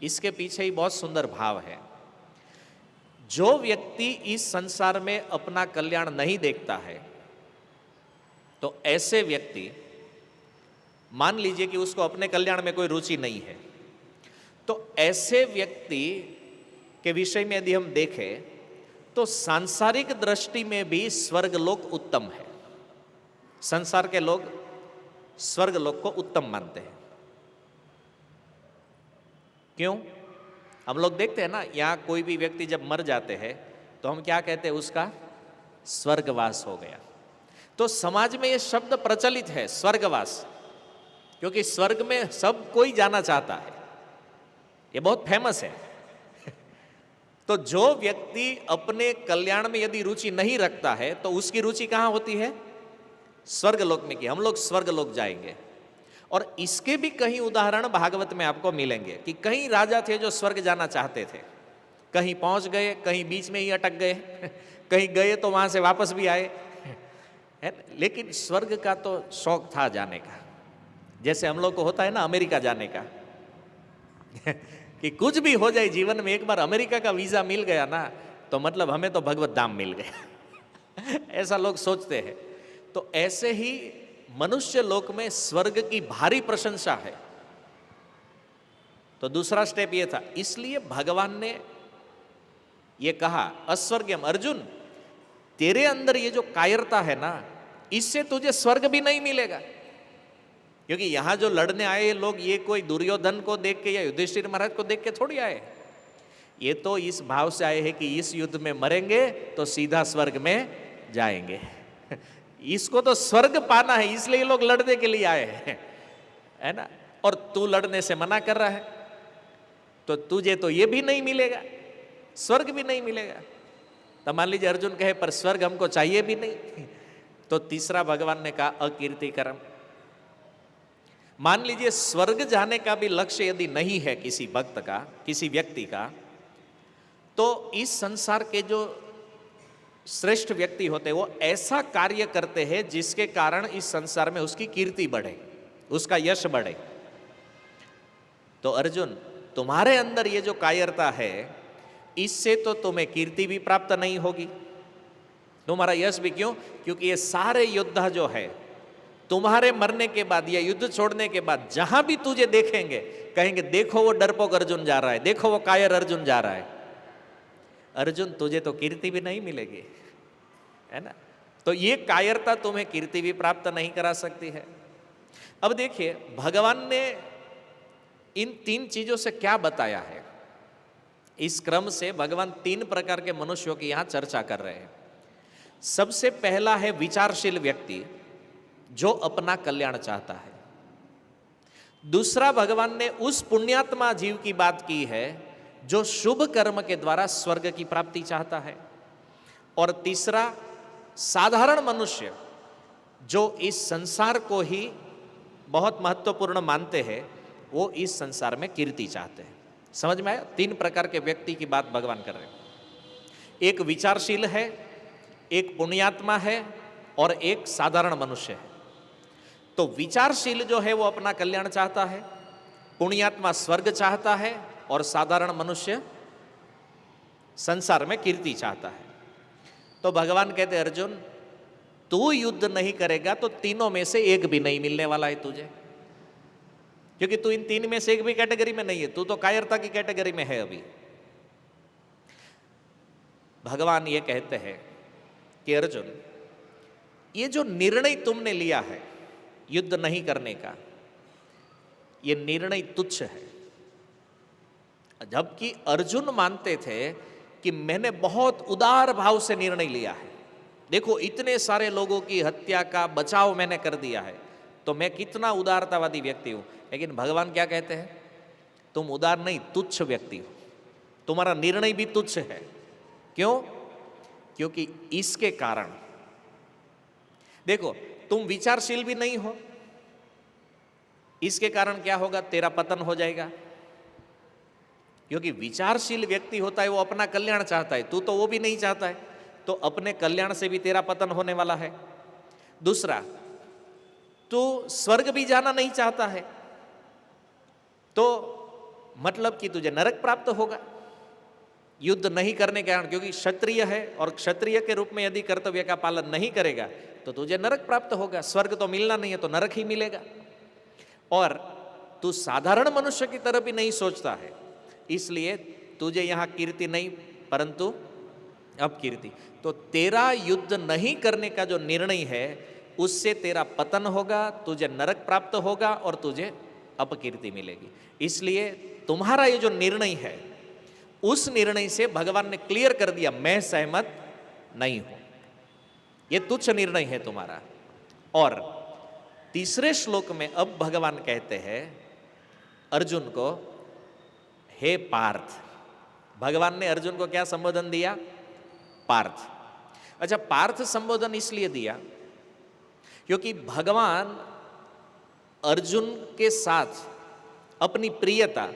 इसके पीछे ही बहुत सुंदर भाव है। जो व्यक्ति इस संसार में अपना कल्याण नहीं देखता है, तो ऐसे व्यक्ति, मान लीजिए कि उसको अपने कल्याण में कोई रुचि नहीं है, तो ऐसे व्यक्ति के विषय में यदि हम देखें तो सांसारिक दृष्टि में भी स्वर्गलोक उत्तम है। संसार के लोग स्वर्गलोक को उत्तम मानते हैं। क्यों? हम लोग देखते हैं ना, यहां कोई भी व्यक्ति जब मर जाते हैं तो हम क्या कहते हैं, उसका स्वर्गवास हो गया। तो समाज में यह शब्द प्रचलित है, स्वर्गवास, क्योंकि स्वर्ग में सब कोई जाना चाहता है, ये बहुत फेमस है। तो जो व्यक्ति अपने कल्याण में यदि रुचि नहीं रखता है तो उसकी रुचि कहां होती है? स्वर्गलोक में, कि हम लोग स्वर्गलोक जाएंगे। और इसके भी कई उदाहरण भागवत में आपको मिलेंगे कि कई राजा थे जो स्वर्ग जाना चाहते थे, कहीं पहुंच गए, कहीं बीच में ही अटक गए, कहीं गए तो वहां से वापस भी आए, है ना? लेकिन स्वर्ग का तो शौक था जाने का। जैसे हम लोग को होता है ना अमेरिका जाने का कि कुछ भी हो जाए जीवन में, एक बार अमेरिका का वीजा मिल गया ना तो मतलब हमें तो भगवत धाम मिल गया ऐसा लोग सोचते हैं। तो ऐसे ही मनुष्य लोक में स्वर्ग की भारी प्रशंसा है। तो दूसरा स्टेप ये था, इसलिए भगवान ने ये कहा, अस्वर्गम, अर्जुन तेरे अंदर ये जो कायरता है ना, इससे तुझे स्वर्ग भी नहीं मिलेगा। क्योंकि यहां जो लड़ने आए लोग, ये कोई दुर्योधन को देख के या युधिष्ठिर महाराज को देख के थोड़ी आए, ये तो इस भाव से आए हैं कि इस युद्ध में मरेंगे तो सीधा स्वर्ग में जाएंगे इसको तो स्वर्ग पाना है, इसलिए लोग लड़ने के लिए आए हैं, है ना? और तू लड़ने से मना कर रहा है तो तुझे तो ये भी नहीं मिलेगा, स्वर्ग भी नहीं मिलेगा। तो मान लीजिए अर्जुन कहे पर स्वर्ग हमको चाहिए भी नहीं तो तीसरा भगवान ने कहा अकीर्ति कर्म। मान लीजिए स्वर्ग जाने का भी लक्ष्य यदि नहीं है किसी भक्त का, किसी व्यक्ति का, तो इस संसार के जो श्रेष्ठ व्यक्ति होते हैं वो ऐसा कार्य करते हैं जिसके कारण इस संसार में उसकी कीर्ति बढ़े, उसका यश बढ़े। तो अर्जुन तुम्हारे अंदर ये जो कायरता है, इससे तो तुम्हें कीर्ति भी प्राप्त नहीं होगी, तुम्हारा यश भी। क्यों? क्योंकि ये सारे योद्धा जो है तुम्हारे मरने के बाद या युद्ध छोड़ने के बाद जहां भी तुझे देखेंगे कहेंगे देखो वो डरपोक अर्जुन जा रहा है, देखो वो कायर अर्जुन जा रहा है। अर्जुन तुझे तो कीर्ति भी नहीं मिलेगी, है ना? तो ये कायरता तुम्हें कीर्ति भी प्राप्त नहीं करा सकती है। अब देखिए भगवान ने इन तीन चीजों से क्या बताया है। इस क्रम से भगवान तीन प्रकार के मनुष्यों की यहां चर्चा कर रहे हैं। सबसे पहला है विचारशील व्यक्ति जो अपना कल्याण चाहता है। दूसरा भगवान ने उस पुण्यात्मा जीव की बात की है जो शुभ कर्म के द्वारा स्वर्ग की प्राप्ति चाहता है। और तीसरा साधारण मनुष्य जो इस संसार को ही बहुत महत्वपूर्ण मानते हैं, वो इस संसार में कीर्ति चाहते हैं। समझ में आया? तीन प्रकार के व्यक्ति की बात भगवान कर रहे हैं। एक विचारशील है, एक पुण्यात्मा है और एक साधारण मनुष्य है। तो विचारशील जो है वो अपना कल्याण चाहता है, पुण्यात्मा स्वर्ग चाहता है और साधारण मनुष्य संसार में कीर्ति चाहता है। तो भगवान कहते अर्जुन तू युद्ध नहीं करेगा तो तीनों में से एक भी नहीं मिलने वाला है तुझे, क्योंकि तू इन तीन में से एक भी कैटेगरी में नहीं है, तू तो कायरता की कैटेगरी में है अभी। भगवान ये कहते हैं कि अर्जुन ये जो निर्णय तुमने लिया है युद्ध नहीं करने का, ये निर्णय तुच्छ है। जबकि अर्जुन मानते थे कि मैंने बहुत उदार भाव से निर्णय लिया है, देखो इतने सारे लोगों की हत्या का बचाव मैंने कर दिया है, तो मैं कितना उदारतावादी व्यक्ति हूं। लेकिन भगवान क्या कहते हैं, तुम उदार नहीं तुच्छ व्यक्ति हो, तुम्हारा निर्णय भी तुच्छ है। क्यों? क्योंकि इसके कारण देखो तुम विचारशील भी नहीं हो, इसके कारण क्या होगा, तेरा पतन हो जाएगा। क्योंकि विचारशील व्यक्ति होता है वो अपना कल्याण चाहता है, तू तो वो भी नहीं चाहता है, तो अपने कल्याण से भी तेरा पतन होने वाला है। दूसरा, तू स्वर्ग भी जाना नहीं चाहता है, तो मतलब कि तुझे नरक प्राप्त होगा युद्ध नहीं करने के कारण। क्योंकि क्षत्रिय है और क्षत्रिय के रूप में यदि कर्तव्य का पालन नहीं करेगा तो तुझे नरक प्राप्त होगा, स्वर्ग तो मिलना नहीं है तो नरक ही मिलेगा। और तू साधारण मनुष्य की तरह भी नहीं सोचता है, इसलिए तुझे यहां कीर्ति नहीं परंतु अपकीर्ति। तो तेरा युद्ध नहीं करने का जो निर्णय है उससे तेरा पतन होगा, तुझे नरक प्राप्त होगा और तुझे अपकीर्ति मिलेगी। इसलिए तुम्हारा ये जो निर्णय है उस निर्णय से भगवान ने क्लियर कर दिया, मैं सहमत नहीं हूं, ये तुच्छ निर्णय है तुम्हारा। और तीसरे श्लोक में अब भगवान कहते हैं अर्जुन को, हे पार्थ। भगवान ने अर्जुन को क्या संबोधन दिया? पार्थ। अच्छा, पार्थ संबोधन इसलिए दिया क्योंकि भगवान अर्जुन के साथ अपनी प्रियता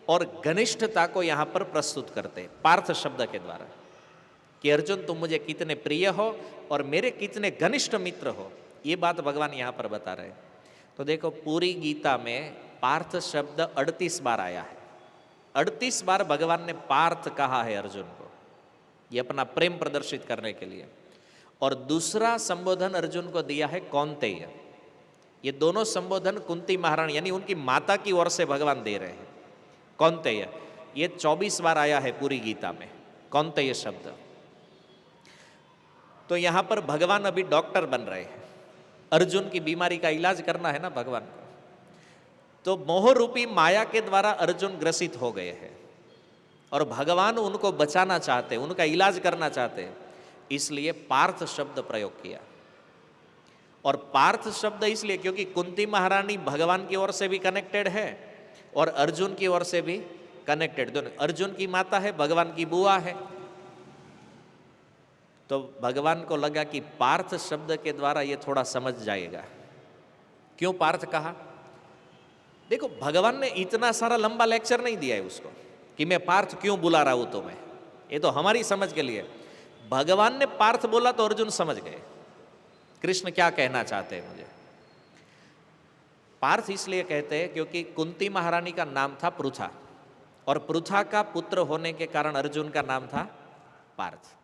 और घनिष्ठता को यहां पर प्रस्तुत करते हैं पार्थ शब्द के द्वारा, कि अर्जुन तुम मुझे कितने प्रिय हो और मेरे कितने घनिष्ठ मित्र हो, ये बात भगवान यहां पर बता रहे हैं। तो देखो, पूरी गीता में पार्थ शब्द 38 बार आया है। 38 बार भगवान ने पार्थ कहा है अर्जुन को, ये अपना प्रेम प्रदर्शित करने के लिए। और दूसरा संबोधन अर्जुन को दिया है कौन्तेय। ये दोनों संबोधन कुंती महारानी यानी उनकी माता की ओर से भगवान दे रहे हैं। कौन्तेय, ये 24 बार आया है पूरी गीता में कौन्तेय शब्द। तो यहां पर भगवान अभी डॉक्टर बन रहे हैं, अर्जुन की बीमारी का इलाज करना है ना भगवान को। तो मोह रूपी माया के द्वारा अर्जुन ग्रसित हो गए हैं और भगवान उनको बचाना चाहते, उनका इलाज करना चाहते, इसलिए पार्थ शब्द प्रयोग किया। और पार्थ शब्द इसलिए क्योंकि कुंती महारानी भगवान की ओर से भी कनेक्टेड है और अर्जुन की ओर से भी कनेक्टेड, दोनों। अर्जुन की माता है, भगवान की बुआ है। तो भगवान को लगा कि पार्थ शब्द के द्वारा ये थोड़ा समझ जाएगा। क्यों पार्थ कहा? देखो, भगवान ने इतना सारा लंबा लेक्चर नहीं दिया है उसको कि मैं पार्थ क्यों बुला रहा हूं तुम्हें, ये तो हमारी समझ के लिए। भगवान ने पार्थ बोला तो अर्जुन समझ गए कृष्ण क्या कहना चाहते हैं मुझे। पार्थ इसलिए कहते हैं क्योंकि कुंती महारानी का नाम था पृथा और पृथा का पुत्र होने के कारण अर्जुन का नाम था पार्थ।